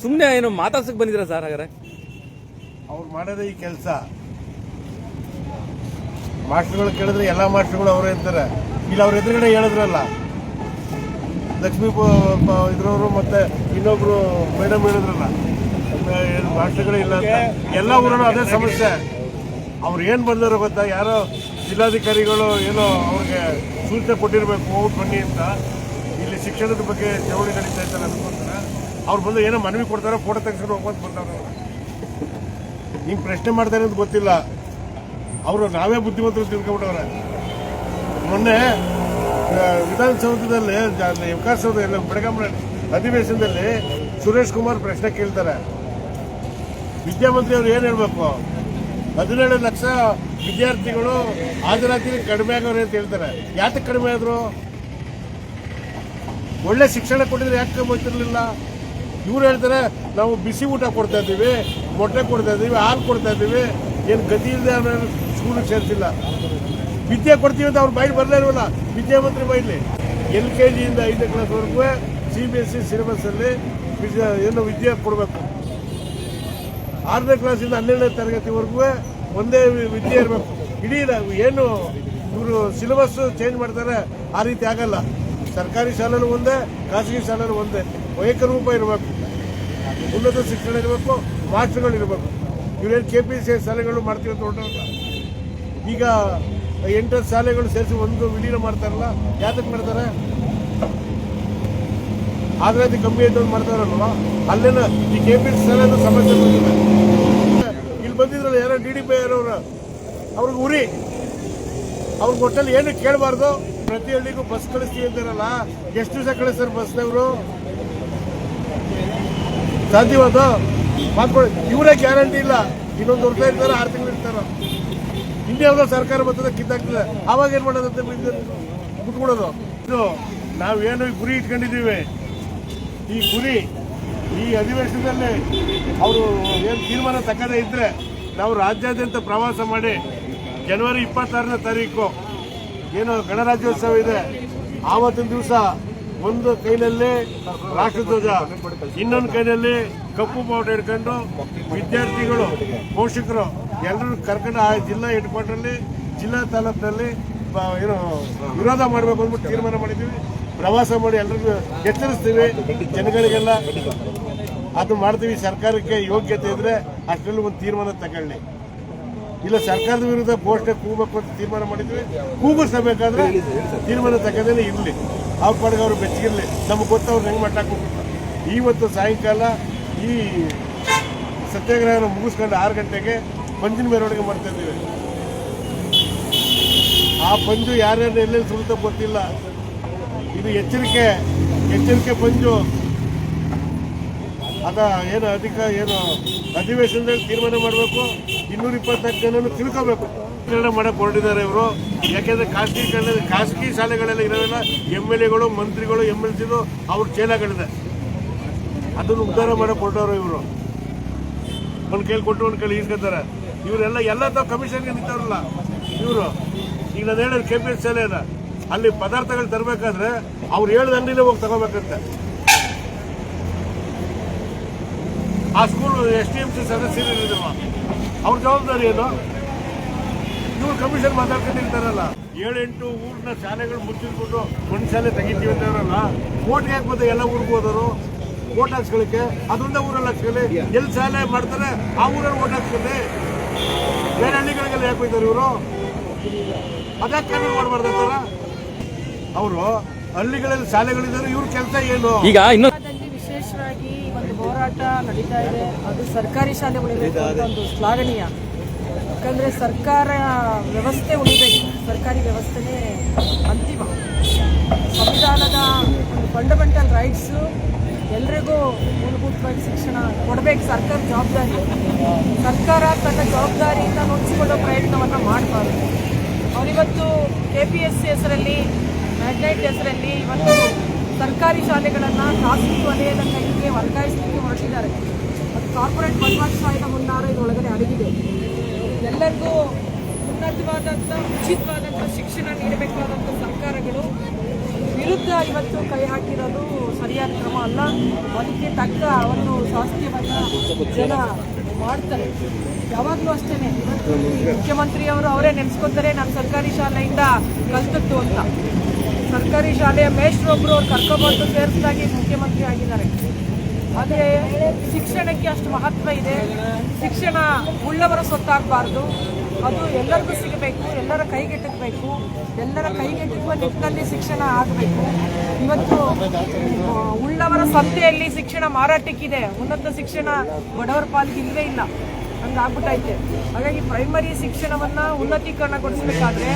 ಸುಮ್ಮನೆ ಏನು ಮಾತಾಡ್ಸಕ್ ಬಂದಿದ್ರ ಸರ್? ಹಾಗಾದ್ರೆ ಅವ್ರು ಮಾಡೋದೇ ಈ ಕೆಲಸ. ಮಾಸ್ಟರ್ಗಳು ಕೇಳಿದ್ರೆ ಎಲ್ಲಾ ಮಾಸ್ಟರ್ಗಳು ಅವರೇ ಇರ್ತಾರೆ. ಇಲ್ಲಿ ಅವ್ರ ಎದುರುಗಡೆ ಹೇಳಿದ್ರಲ್ಲ, ಲಕ್ಷ್ಮೀ ಇದ್ರವರು ಮತ್ತೆ ಇನ್ನೊಬ್ರು ಮೇಡಮ್ ಹೇಳಿದ್ರಲ್ಲ, ಮಾಸ್ಟರ್ಗಳೇ ಇಲ್ಲ ಅಂತ. ಎಲ್ಲ ಊರಲ್ಲೂ ಅದೇ ಸಮಸ್ಯೆ. ಅವ್ರು ಏನ್ ಬಂದಾರೋ ಗೊತ್ತಾ, ಯಾರೋ ಜಿಲ್ಲಾಧಿಕಾರಿಗಳು ಏನೋ ಅವ್ರಿಗೆ ಸೂಚನೆ ಕೊಟ್ಟಿರ್ಬೇಕು, ಹೋಗಿ ಬನ್ನಿ ಅಂತ. ಇಲ್ಲಿ ಶಿಕ್ಷಣದ ಬಗ್ಗೆ ಚಳವಳಿ ನಡೀತಾ ಇದ್ದಾರೆ ಅನ್ಕೊಂತಾರೆ. ಅವ್ರು ಬಂದು ಏನೋ ಮನವಿ ಕೊಡ್ತಾರೆ, ಫೋಟೋ ತೆಗೆಸ್ಕೊಂಡು ಹೋಗೋದು ಬಂದವ್ರು. ಹಿಂಗ್ ಪ್ರಶ್ನೆ ಮಾಡ್ತಾರೆ ಅಂತ ಗೊತ್ತಿಲ್ಲ. ಅವರು ನಾವೇ ಬುದ್ಧಿವಂತರು ತಿಳ್ಕೊಂಡ್ಬಿಟ್ಟವ್ರೆ. ಮೊನ್ನೆ ವಿಧಾನಸೌಧದಲ್ಲಿ ವಿಕಾಸಸೌಧ ಬೆಳಗಾವಿ ಅಧಿವೇಶನದಲ್ಲಿ ಸುರೇಶ್ ಕುಮಾರ್ ಪ್ರಶ್ನೆ ಕೇಳ್ತಾರೆ. ವಿದ್ಯಾಮಂತ್ರಿ ಅವ್ರು ಏನ್ ಹೇಳ್ಬೇಕು? 17 ಲಕ್ಷ ವಿದ್ಯಾರ್ಥಿಗಳು ಹಾಜರಾತಿ ಕಡಿಮೆ ಆಗವ್ರೆ ಅಂತ ಹೇಳ್ತಾರೆ. ಯಾತಕ್ಕೆ ಕಡಿಮೆ ಆದ್ರು? ಒಳ್ಳೆ ಶಿಕ್ಷಣ ಕೊಟ್ಟಿದ್ರೆ ಯಾಕೆ ಕಮ್ಮಿ ಹೋಗ್ತಿರ್ಲಿಲ್ಲ? ಇವ್ರು ಹೇಳ್ತಾರೆ ನಾವು ಬಿಸಿ ಊಟ ಕೊಡ್ತಾ ಇದ್ದೀವಿ, ಮೊಟ್ಟೆ ಕೊಡ್ತಾ ಇದ್ದೀವಿ, ಹಾಲು ಕೊಡ್ತಾ ಇದ್ದೀವಿ, ಏನು ಗತಿ ಇಲ್ಲದೆ ಅವ್ರ ಸ್ಕೂಲಿಗೆ ಸೇರಿಸಿಲ್ಲ. ವಿದ್ಯೆ ಕೊಡ್ತೀವಿ ಅಂತ ಅವ್ರು ಬೈಲಿ ಬರಲೇ ಇಲ್ವಲ್ಲ. ವಿದ್ಯಾಮಂತ್ರಿ ಬೈಲಿ. LKG ಇಂದ 5ನೇ ಕ್ಲಾಸ್ವರೆಗೂ CBSE ಸಿಲೆಬಸ್ ಅಲ್ಲಿ ಏನು ವಿದ್ಯೆ ಕೊಡಬೇಕು. 6ನೇ ಕ್ಲಾಸಿಂದ 12ನೇ ತರಗತಿವರೆಗೂ ಒಂದೇ ವಿದ್ಯೆ ಇರಬೇಕು. ಇಡೀ ಏನು ಇವರು ಸಿಲೆಬಸ್ ಚೇಂಜ್ ಮಾಡ್ತಾರೆ, ಆ ರೀತಿ ಆಗಲ್ಲ. ಸರ್ಕಾರಿ ಶಾಲೆನೂ ಒಂದೇ, ಖಾಸಗಿ ಶಾಲೆನೂ ಒಂದೇ. ಏಕರೂಪ ಇರಬೇಕು. ಉನ್ನತ ಶಿಕ್ಷಣ ಇರಬೇಕು, ಮಾಸ್ಟರ್ಗಳು ಇರಬೇಕು. ಇವರೇನು KPC ಶಾಲೆಗಳು ಮಾಡ್ತೀವಿ ಅಂತ ಹೊರಟಲ್ಲ. ಈಗ 8 ಶಾಲೆಗಳು ಸೇರಿಸಿ ಒಂದು ವಿಲೀನ ಮಾಡ್ತಾರಲ್ಲ, ಯಾತಕ್ಕೆ ಮಾಡ್ತಾರೆ? ಹಾಜರಾತಿ ಕಮ್ಮಿ ಐತೆ ಅಂತ ಮಾಡ್ತಾರಲ್ವ, ಅಲ್ಲೇನ ಈ KPSC ಸಮಸ್ಯೆ ಬಂದಿದೆ. ಇಲ್ಲಿ ಬಂದಿದ್ರಲ್ಲ ಯಾರೋ DDP ಅವರವ್ರು, ಅವ್ರಿಗೆ ಉರಿ, ಅವ್ರಿಗೆ ಒಟ್ಟಲ್ಲಿ ಏನು ಕೇಳಬಾರ್ದು. ಪ್ರತಿ ಹಳ್ಳಿಗೂ ಬಸ್ ಕಳಿಸ್ತೀವಿ ಅಂತಾರಲ್ಲ, ಎಷ್ಟು ದಿವಸ ಕಳಿಸ್ತಾರೆ ಬಸ್ನವರು? ಸಾಧ್ಯವಾದ ಮಾತ್ಕೊಳ್ಳಿ. ಇವರೇ ಗ್ಯಾರಂಟಿ ಇಲ್ಲ, ಇನ್ನೊಂದು ವರ್ಷ ಇರ್ತಾರೆ, 6 ತಿಂಗಳು ಇರ್ತಾರ. ಇನ್ಯಾವುದೋ ಸರ್ಕಾರ ಬರ್ತದೆ ಕಿತ್ತಾಗ್ತದೆ, ಅವಾಗ ಏನ್ ಮಾಡೋದಂತೆ ಬಿಟ್ಬಿಡೋದು. ಇದು ನಾವೇನು ಗುರಿ ಇಟ್ಕೊಂಡಿದ್ದೀವಿ, ಈ ಗುರಿ ಈ ಅಧಿವೇಶನದಲ್ಲಿ ಅವರು ಏನು ತೀರ್ಮಾನ ತಕ್ಕದೇ ಇದ್ರೆ ನಾವು ರಾಜ್ಯಾದ್ಯಂತ ಪ್ರವಾಸ ಮಾಡಿ ಜನವರಿ 26ನೇ ತಾರೀಕು ಏನು ಗಣರಾಜ್ಯೋತ್ಸವ ಇದೆ, ಆವತ್ತಿನ ದಿವಸ ಒಂದು ಕೈನಲ್ಲಿ ರಾಷ್ಟ್ರಧ್ವಜ, ಇನ್ನೊಂದು ಕೈನಲ್ಲಿ ಕಪ್ಪು ಬಾವುಟ ಹಿಡ್ಕೊಂಡು ವಿದ್ಯಾರ್ಥಿಗಳು, ಪೋಷಕರು ಎಲ್ಲರೂ ಕರ್ಕೊಂಡು ಆ ಜಿಲ್ಲಾ ಹೆಡ್ ಕ್ವಾರ್ಟರ್ಲಿ, ಜಿಲ್ಲಾ ತಾಲೂಕಿನಲ್ಲಿ ಏನು ವಿರೋಧ ಮಾಡಬೇಕು ಅಂದ್ಬಿಟ್ಟು ತೀರ್ಮಾನ ಮಾಡಿದ್ದೀವಿ. ಪ್ರವಾಸ ಮಾಡಿ ಎಲ್ಲರಿಗೂ ಎಚ್ಚರಿಸ್ತೀವಿ, ಜನಗಳಿಗೆಲ್ಲ ಅದು ಮಾಡ್ತೀವಿ. ಸರ್ಕಾರಕ್ಕೆ ಯೋಗ್ಯತೆ ಇದ್ರೆ ಅಷ್ಟರಲ್ಲಿ ಒಂದು ತೀರ್ಮಾನ ತಗೊಳ್ಳಿ. ಇಲ್ಲ ಸರ್ಕಾರದ ವಿರುದ್ಧ ಘೋಷಣೆ ಕೂಗಬೇಕು ಅಂತ ತೀರ್ಮಾನ ಮಾಡಿದ್ವಿ, ಕೂಗಿಸಬೇಕಾದ್ರೆ ತೀರ್ಮಾನ ತಗೋದೇನೆ ಇರಲಿ. ಅವ್ರ ಪಾಡಿಗೆ ಅವರು ಬೆಚ್ಚಗಿರಲಿ, ನಮಗೆ ಗೊತ್ತು ಅವ್ರು ಹೆಂಗೆ ಮಟ್ಟಾಕ್ಬೇಕು. ಇವತ್ತು ಸಾಯಂಕಾಲ ಈ ಸತ್ಯಾಗ್ರಹನ ಮುಗಿಸ್ಕೊಂಡು 6 ಗಂಟೆಗೆ ಪಂಜಿನ ಮೆರವಣಿಗೆ ಮಾಡ್ತಾ ಇದ್ದೀವಿ. ಆ ಪಂಜು ಯಾರ್ಯಾರು ಎಲ್ಲೆಲ್ಲಿ ಸುರಿತ ಗೊತ್ತಿಲ್ಲ. ಇದು ಎಚ್ಚರಿಕೆ ಪಂಜು. ಅದ ಏನು ಅಧಿವೇಶನದಲ್ಲಿ ತೀರ್ಮಾನ ಮಾಡಬೇಕು. 224 ಜನನು ತಿಳ್ಕೋಬೇಕು ಮಾಡಕ್ಕೆ ಹೊರಟಿದ್ದಾರೆ ಇವರು. ಯಾಕೆಂದ್ರೆ ಖಾಸಗಿ ಶಾಲೆಗಳೆಲ್ಲ ಇರೋವೆಲ್ಲ MLAಗಳು, ಮಂತ್ರಿಗಳು, MLCದು ಅವ್ರ ಚೇಲಾಗಳಿದೆ. ಅದನ್ನು ಉದ್ಧಾರ ಮಾಡಕ್ಕೆ ಹೊರಟವರು ಇವರು. ಒಂದು ಕೈಲಿ ಕೊಟ್ಟು ಒಂದು ಕೈಲಿ ಇಸ್ಕೊತಾರೆ. ಇವರೆಲ್ಲ ಎಲ್ಲ ಕಮಿಷನ್ಗೆ ನಿಂತವ್ರಲ್ಲ ಇವರು. ಈಗ ನಾನು ಹೇಳಿದ KPSC ಶಾಲೆ ಅದ, ಅಲ್ಲಿ ಪದಾರ್ಥಗಳು ತರಬೇಕಾದ್ರೆ ಅವ್ರು ಹೇಳಿದ ಅಂಗಡಿಲೇ ಹೋಗಿ ತಗೋಬೇಕಂತೆ. ಆ ಸ್ಕೂಲ್ STMC ಸದಸ್ಯರಿರಲಿಲ್ಲ, ಅವ್ರ ಜವಾಬ್ದಾರಿ ಏನು? ಇವ್ರು ಕಮಿಷನ್ ಮಾತಾಡ್ಕೊಂಡಿರ್ತಾರಲ್ಲ. 7-8 ಊರಿನ ಶಾಲೆಗಳು ಮುಚ್ಚಿಸ್ಬಿಟ್ಟು ಒಂದು ಶಾಲೆ ತೆಗಿತೀವಿ ಅಂತ ಅವರಲ್ಲ. ಓಟ್ಗೆ ಹಾಕ್ಬೋದು, ಎಲ್ಲ ಊರಿಗೆ ಹೋದವರು ಓಟ್ ಹಾಕ್ಸ್ಕೊಳ್ಳಿಕ್ಕೆ. ಅದೊಂದೇ ಊರಲ್ಲಿ ಹಾಕ್ಸ್ಕೊಳ್ಳಿ. ಎಲ್ಲಿ ಶಾಲೆ ಮಾಡ್ತಾರೆ ಆ ಊರಲ್ಲಿ ಓಟ್ ಹಾಕ್ಸ್ಕೊಳ್ಳಿ. ಬೇರೆ ಹಳ್ಳಿಗಳಿಗೆಲ್ಲ ಯಾಕೆ ಹೋಯ್ತಾರೆ ಇವರು? ಅದಕ್ಕೆ ಕಾನೂನು ಮಾಡಬಾರ್ದಂತಾರ ಅವರು. ಹಳ್ಳಿಗಳಲ್ಲಿ ಶಾಲೆಗಳಿದ್ದಾರೆ, ಇವ್ರ ಕೆಲಸ ಏನು? ಈಗ ಇನ್ನು ವಿಶೇಷವಾಗಿ ಒಂದು ಹೋರಾಟ ನಡೀತಾ ಇದೆ. ಅದು ಸರ್ಕಾರಿ ಶಾಲೆ ಉಳಿಬೇಕು ಅಂತ ಒಂದು ಶ್ಲಾಘನೀಯ. ಯಾಕಂದರೆ ಸರ್ಕಾರ ವ್ಯವಸ್ಥೆ ಉಳಿಬೇಕು, ಸರ್ಕಾರಿ ವ್ಯವಸ್ಥೆನೇ ಅಂತಿಮ. ಸಂವಿಧಾನದ ಒಂದು ಫಂಡಮೆಂಟಲ್ ರೈಟ್ಸು ಎಲ್ರಿಗೂ ಮೂಲಭೂತವಾಗಿ ಶಿಕ್ಷಣ ಕೊಡಬೇಕು, ಸರ್ಕಾರ ಜವಾಬ್ದಾರಿ. ಸರ್ಕಾರ ತನ್ನ ಜವಾಬ್ದಾರಿಯಿಂದ ನುಡಿಸಿಕೊಳ್ಳೋ ಪ್ರಯತ್ನವನ್ನು ಮಾಡಬಾರ್ದು. ಅವರಿವತ್ತು KPSC ಹೆಸರಲ್ಲಿ, ಮ್ಯಾಗ್ನೈಟ್ ಹೆಸರಲ್ಲಿ ಇವತ್ತು ಸರ್ಕಾರಿ ಶಾಲೆಗಳನ್ನು ಖಾಸಗಿ ವಲಯದ ಕೈಗೆ ವರ್ಗಾಯಿಸಲಿಕ್ಕೆ ಹೊರಟಿದ್ದಾರೆ. ಅದು ಕಾರ್ಪೊರೇಟ್ ಬಂಡವಾಳಶಾಹಿಯ ಹುನ್ನಾರ ಇದರೊಳಗಡೆ ಅಡಗಿದೆ. ಎಲ್ಲರಿಗೂ ಉನ್ನತವಾದಂಥ, ಉಚಿತವಾದಂಥ ಶಿಕ್ಷಣ ನೀಡಬೇಕಾದಂಥ ಸರ್ಕಾರಗಳು ವಿರುದ್ಧ ಇವತ್ತು ಕೈ ಹಾಕಿರೋದು ಸರಿಯಾದ ಕ್ರಮ ಅಲ್ಲ. ಅದಕ್ಕೆ ತಕ್ಕ ಒಂದು ಸ್ವಾಸ್ಥ್ಯವನ್ನು ಜನ ಮಾಡ್ತಾರೆ. ಯಾವಾಗಲೂ ಅಷ್ಟೇ. ಇವತ್ತು ಮುಖ್ಯಮಂತ್ರಿಯವರು ಅವರೇ ನೆನೆಸ್ಕೊತಾರೆ, ನಾನು ಸರ್ಕಾರಿ ಶಾಲೆಯಿಂದ ಕಲ್ತದ್ದು ಅಂತ. ಸರ್ಕಾರಿ ಶಾಲೆಯ ಮೇಷ್ಟ್ರೊಬ್ಬರು ಅವ್ರು ಕರ್ಕೊಬಂದು ಸೇರಿಸಿದಾಗಿ ಮುಖ್ಯಮಂತ್ರಿ ಆಗಿದ್ದಾರೆ. ಆದರೆ ಶಿಕ್ಷಣಕ್ಕೆ ಅಷ್ಟು ಮಹತ್ವ ಇದೆ. ಶಿಕ್ಷಣ ಉಳ್ಳವರ ಸೊತ್ತಾಗಬಾರ್ದು, ಅದು ಎಲ್ಲರಿಗೂ ಸಿಗಬೇಕು, ಎಲ್ಲರ ಕೈಗೆಟಕಬೇಕು, ಎಲ್ಲರ ಕೈಗೆಟುಕುವ ನಿಟ್ಟಿನಲ್ಲಿ ಶಿಕ್ಷಣ ಆಗಬೇಕು. ಇವತ್ತು ಉಳ್ಳವರ ಸಂತೆಯಲ್ಲಿ ಶಿಕ್ಷಣ ಮಾರಾಟಕ್ಕಿದೆ, ಉನ್ನತ ಶಿಕ್ಷಣ ಬಡವರ ಪಾಲಿಗೆ ಇಲ್ಲವೇ ಇಲ್ಲ, ಹಂಗಾಗ್ಬಿಟ್ಟೈತೆ. ಹಾಗಾಗಿ ಪ್ರೈಮರಿ ಶಿಕ್ಷಣವನ್ನು ಉನ್ನತೀಕರಣಗೊಳಿಸಬೇಕಾದ್ರೆ,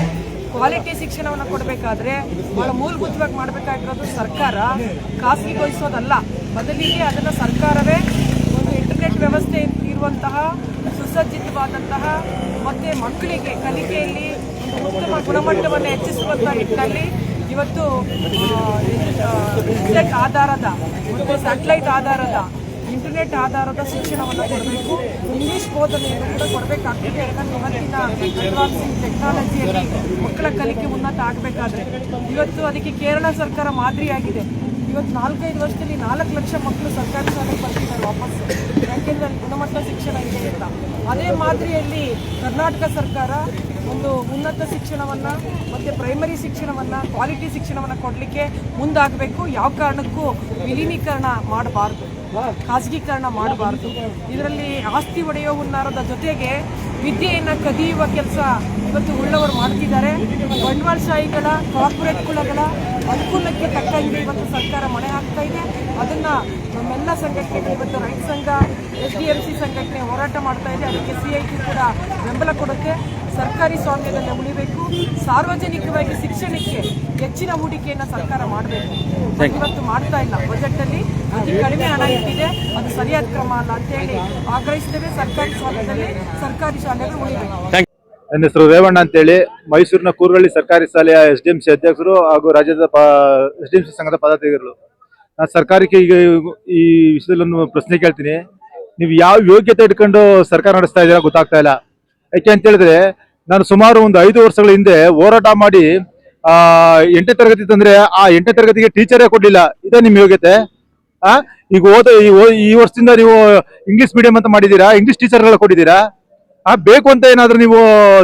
ಕ್ವಾಲಿಟಿ ಶಿಕ್ಷಣವನ್ನು ಕೊಡಬೇಕಾದ್ರೆ ಬಹಳ ಮೂಲಭೂತವಾಗಿ ಮಾಡಬೇಕಾಗಿರೋದು ಸರ್ಕಾರ, ಖಾಸಗಿಗೊಳಿಸೋದಲ್ಲ. ಬದಲಿಗೆ ಅದನ್ನು ಸರ್ಕಾರವೇ ಒಂದು ಇಂಟರ್ನೆಟ್ ವ್ಯವಸ್ಥೆ ಇರುವಂತಹ ಸುಸಜ್ಜಿತವಾದಂತಹ ಮತ್ತು ಮಕ್ಕಳಿಗೆ ಕಲಿಕೆಯಲ್ಲಿ ಒಂದು ಉತ್ತಮ ಗುಣಮಟ್ಟವನ್ನು ಹೆಚ್ಚಿಸುವಂಥ ನಿಟ್ಟಿನಲ್ಲಿ ಇವತ್ತು ಇಂಟರ್ನೆಟ್ ಆಧಾರದ ಮತ್ತು ಸ್ಯಾಟಲೈಟ್ ಆಧಾರದ, ಇಂಟರ್ನೆಟ್ ಆಧಾರದ ಶಿಕ್ಷಣವನ್ನು ಕೊಡಬೇಕು. ಇಂಗ್ಲೀಷ್ ಬೋಧನೆಯನ್ನು ಕೂಡ ಕೊಡಬೇಕಾಗ್ತದೆ. ಯಾಕಂದರೆ ಇವತ್ತಿನ ಅಡ್ವಾನ್ಸಿಂಗ್ ಟೆಕ್ನಾಲಜಿಯಲ್ಲಿ ಮಕ್ಕಳ ಕಲಿಕೆ ಉನ್ನತ ಆಗಬೇಕಾದ್ರೆ ಇವತ್ತು ಅದಕ್ಕೆ ಕೇರಳ ಸರ್ಕಾರ ಮಾದರಿಯಾಗಿದೆ. ಇವತ್ತು 4-5 ವರ್ಷದಲ್ಲಿ 4 ಲಕ್ಷ ಮಕ್ಕಳು ಸರ್ಕಾರಿ ಶಾಲೆಗೆ ಬರ್ತಿದ್ದಾರೆ ವಾಪಸ್ಸು. ಯಾಕೆಂದರೆ ಅಲ್ಲಿ ಗುಣಮಟ್ಟ ಶಿಕ್ಷಣ ಇದೆ ಅಂತ. ಅದೇ ಮಾದರಿಯಲ್ಲಿ ಕರ್ನಾಟಕ ಸರ್ಕಾರ ಒಂದು ಉನ್ನತ ಶಿಕ್ಷಣವನ್ನು ಮತ್ತು ಪ್ರೈಮರಿ ಶಿಕ್ಷಣವನ್ನು, ಕ್ವಾಲಿಟಿ ಶಿಕ್ಷಣವನ್ನು ಕೊಡಲಿಕ್ಕೆ ಮುಂದಾಗಬೇಕು. ಯಾವ ಕಾರಣಕ್ಕೂ ವಿಲೀನೀಕರಣ ಮಾಡಬಾರ್ದು, ಖಾಸಗೀಕರಣ ಮಾಡಬಾರ್ದು. ಇದರಲ್ಲಿ ಆಸ್ತಿ ಒಡೆಯೋ ಹುನ್ನಾರದ ಜೊತೆಗೆ ವಿದ್ಯೆಯನ್ನು ಕದಿಯುವ ಕೆಲಸ ಇವತ್ತು ಉಳ್ಳವರು ಮಾಡ್ತಿದ್ದಾರೆ. ಬಂಡವಾಳಶಾಹಿಗಳ, ಕಾರ್ಪೊರೇಟ್ ಕುಲಗಳ ಅನುಕೂಲಕ್ಕೆ ತಕ್ಕಂಗೆ ಇವತ್ತು ಸರ್ಕಾರ ಮಣೆ ಹಾಕ್ತಾ ಇದೆ. ಅದನ್ನ ನಮ್ಮೆಲ್ಲ ಸಂಘಟನೆಗಳು ಇವತ್ತು ರೈತ ಸಂಘ, SDMC ಸಂಘಟನೆ ಹೋರಾಟ ಮಾಡ್ತಾ ಇದೆ. ಅದಕ್ಕೆ CIT ಕೂಡ ಬೆಂಬಲ ಕೊಡುತ್ತೆ. ಸರ್ಕಾರಿ ಸ್ವಾಮ್ಯದಲ್ಲಿ ಉಳಿಬೇಕು, ಸಾರ್ವಜನಿಕವಾಗಿ ಶಿಕ್ಷಣಕ್ಕೆ ಹೆಚ್ಚಿನ ಹೂಡಿಕೆಯನ್ನು ಸರ್ಕಾರ ಮಾಡಬೇಕು. ಇವತ್ತು ಮಾಡ್ತಾ ಇಲ್ಲ. ಬಜೆಟ್ ಅಲ್ಲಿ ಅತಿ ಕಡಿಮೆ ಹಣ ಇಟ್ಟಿದೆ, ಅದು ಸರಿಯಾದ ಕ್ರಮ ಅಲ್ಲ ಅಂತ ಹೇಳಿ ಆಗ್ರಹಿಸ್ತೇವೆ. ಸರ್ಕಾರಿ ಸ್ವಾಮ್ಯದಲ್ಲಿ ಸರ್ಕಾರಿ ಶಾಲೆಗಳು ಉಳಿಬೇಕು. ನನ್ನ ಹೆಸರು ರೇವಣ್ಣ ಅಂತೇಳಿ, ಮೈಸೂರಿನ ಕೂರ್ಗಳ್ಳಿ ಸರ್ಕಾರಿ ಶಾಲೆಯ SDMC ಅಧ್ಯಕ್ಷರು ಹಾಗೂ ರಾಜ್ಯದ SDMC ಸಂಘದ ಪದಾಧಿಕಾರಿಗಳು. ನಾನು ಸರ್ಕಾರಕ್ಕೆ ಈಗ ಈ ವಿಷಯದಲ್ಲಿ ಒಂದು ಪ್ರಶ್ನೆ ಕೇಳ್ತೀನಿ. ನೀವು ಯಾವ ಯೋಗ್ಯತೆ ಇಟ್ಕೊಂಡು ಸರ್ಕಾರ ನಡೆಸ್ತಾ ಇದ್ದೀರಾ ಗೊತ್ತಾಗ್ತಾ ಇಲ್ಲ. ಯಾಕೆ ಅಂತ ಹೇಳಿದ್ರೆ, ನಾನು ಸುಮಾರು ಒಂದು 5 ವರ್ಷಗಳ ಹಿಂದೆ ಹೋರಾಟ ಮಾಡಿ 8ನೇ ತರಗತಿ ತಂದ್ರೆ ಆ 8ನೇ ತರಗತಿಗೆ ಟೀಚರೇ ಕೊಡ್ಲಿಲ್ಲ. ಇದೇ ನಿಮ್ ಯೋಗ್ಯತೆ? ಈಗ ಈ ವರ್ಷದಿಂದ ನೀವು ಇಂಗ್ಲಿಷ್ ಮೀಡಿಯಂ ಅಂತ ಮಾಡಿದೀರಾ, ಇಂಗ್ಲಿಷ್ ಟೀಚರ್ಗಳ ಕೊಟ್ಟಿದ್ದೀರಾ. ಬೇಕು ಅಂತ ಏನಾದ್ರೂ ನೀವು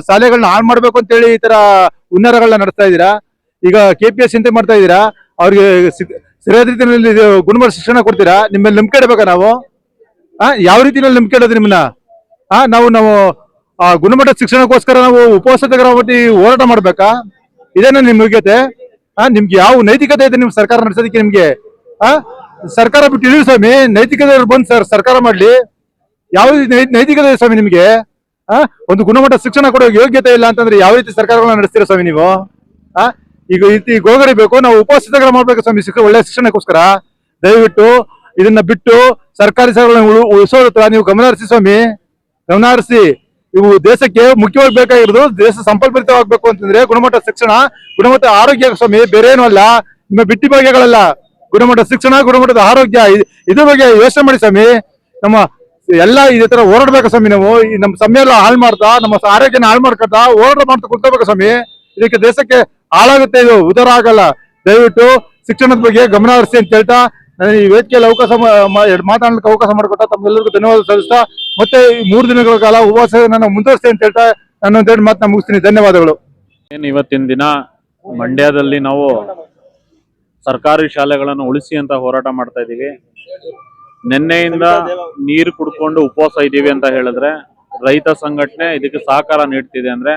ಶಾಲೆಗಳನ್ನ ಹಾಳು ಮಾಡ್ಬೇಕು ಅಂತ ಹೇಳಿ ಈ ತರ ಹುನ್ನಾರಗಳನ್ನ ನಡೆಸ್ತಾ ಇದ್ದೀರಾ. ಈಗ KPS ಅಂತ ಮಾಡ್ತಾ ಇದ್ದೀರಾ, ಅವ್ರಿಗೆ ಸರಿಯಾದ ರೀತಿಯಲ್ಲಿ ಗುಣಮಟ್ಟ ಶಿಕ್ಷಣ ಕೊಡ್ತೀರಾ. ನಿಮ್ಮಲ್ಲಿ ನಂಬಿಕೆ ಇಡಬೇಕಾ ನಾವು? ಯಾವ ರೀತಿಯಲ್ಲಿ ನಂಬಿಕೆ ಇಡೋದು ನಿಮ್ಮನ್ನ? ನಾವು ಗುಣಮಟ್ಟದ ಶಿಕ್ಷಣಕ್ಕೋಸ್ಕರ ನಾವು ಉಪವಾಸ ಸತ್ಯಾಗ್ರಹ ಹೋರಾಟ ಮಾಡ್ಬೇಕಾ? ಇದೇನ ನಿಮ್ ಯೋಗ್ಯತೆ? ನಿಮ್ಗೆ ಯಾವ ನೈತಿಕತೆ ಇದೆ ನಿಮ್ ಸರ್ಕಾರ ನಡೆಸೋದಕ್ಕೆ? ನಿಮ್ಗೆ ಸರ್ಕಾರ ಬಿಟ್ಟು ಇಳಿ ಸ್ವಾಮಿ, ನೈತಿಕತೆ ಬಂದು ಸರ್ಕಾರ ಮಾಡ್ಲಿ. ಯಾವ ನೈತಿಕತೆ ಇದೆ ಸ್ವಾಮಿ ನಿಮ್ಗೆ? ಒಂದು ಗುಣಮಟ್ಟ ಶಿಕ್ಷಣ ಕೊಡೋ ಯೋಗ್ಯತೆ ಇಲ್ಲ ಅಂತಂದ್ರೆ ಯಾವ ರೀತಿ ಸರ್ಕಾರಗಳನ್ನ ನಡೆಸ್ತೀರಾ ಸ್ವಾಮಿ ನೀವು? ಈಗ ಈ ಗೋಗಡಿ ಬೇಕು, ನಾವು ಉಪವಾಸ ಸತ್ಯಾಗ್ರಹ ಮಾಡ್ಬೇಕು ಸ್ವಾಮಿ ಒಳ್ಳೆ ಶಿಕ್ಷಣಕ್ಕೋಸ್ಕರ. ದಯವಿಟ್ಟು ಇದನ್ನ ಬಿಟ್ಟು ಸರ್ಕಾರಿ ಶಾಲೆಗಳನ್ನ ಉಳಿಸೋದತ್ರ ನೀವು ಗಮನ ಹರಿಸಿ ಸ್ವಾಮಿ, ಗಮನ ಹರಿಸಿ. ಇವು ದೇಶಕ್ಕೆ ಮುಖ್ಯವಾಗಿ ಬೇಕಾಗಿರೋದು, ದೇಶ ಸಂಪಲ್ಪರಿತವಾಗಬೇಕು ಅಂತಂದ್ರೆ ಗುಣಮಟ್ಟ ಶಿಕ್ಷಣ, ಗುಣಮಟ್ಟ ಆರೋಗ್ಯ ಸ್ವಾಮಿ, ಬೇರೆ ಏನೂ ಅಲ್ಲ. ನಿಮ್ಮ ಬಿಟ್ಟಿ ಭಾಗ್ಯಗಳಲ್ಲ, ಗುಣಮಟ್ಟ ಶಿಕ್ಷಣ, ಗುಣಮಟ್ಟದ ಆರೋಗ್ಯ, ಇದ್ರ ಬಗ್ಗೆ ಯೋಚನೆ ಮಾಡಿ ಸ್ವಾಮಿ. ನಮ್ಮ ಎಲ್ಲ ಇದೇ ತರ ಹೋರಾಡ್ಬೇಕು ಸ್ವಾಮಿ. ನಾವು ನಮ್ಮ ಸಮಯ ಎಲ್ಲ ಹಾಳು ಮಾಡ್ತಾ, ನಮ್ಮ ಆರೋಗ್ಯನ ಹಾಳು ಮಾಡ್ಕೊತಾ ಹೋರಾಟ ಮಾಡ್ತಾ ಕುತ್ಕೋಬೇಕು ಸ್ವಾಮಿ. ಇದಕ್ಕೆ ದೇಶಕ್ಕೆ ಹಾಳಾಗುತ್ತೆ, ಇದು ಉದಾರ ಆಗಲ್ಲ. ದಯವಿಟ್ಟು ಶಿಕ್ಷಣದ ಬಗ್ಗೆ ಗಮನ ಹರಿಸಿ ಅಂತ ಹೇಳ್ತಾ, ನನಗೆ ಈ ವೇದಿಕೆಯಲ್ಲಿ ಮಾತನಾಡಲಿಕ್ಕೆ ಅವಕಾಶ ಮಾಡಿಕೊಟ್ಟ ತಮ್ಗೆಲ್ಲರಿಗೂ ಧನ್ಯವಾದ ಸಲ್ಲಿಸ್ತಾ, ಮತ್ತೆ 3 ದಿನಗಳ ಕಾಲ ಉಪವಾಸ ನಾನು ಮುಂದುವರಿಸ್ತೇನೆ ಅಂತ ಹೇಳ್ತಾ ನಾನು ಒಂದೆರಡು ಮಾತನ್ನ ಮುಗಿಸ್ತೀನಿ. ಧನ್ಯವಾದಗಳು. ಇವತ್ತಿನ ದಿನ ಮಂಡ್ಯದಲ್ಲಿ ನಾವು ಸರ್ಕಾರಿ ಶಾಲೆಗಳನ್ನು ಉಳಿಸಿ ಅಂತ ಹೋರಾಟ ಮಾಡ್ತಾ ಇದ್ದೀವಿ. ನಿನ್ನೆಯಿಂದ ನೀರು ಕುಡ್ಕೊಂಡು ಉಪವಾಸ ಇದ್ದೀವಿ ಅಂತ ಹೇಳಿದ್ರೆ, ರೈತ ಸಂಘಟನೆ ಇದಕ್ಕೆ ಸಹಕಾರ ನೀಡ್ತಿದೆ ಅಂದ್ರೆ,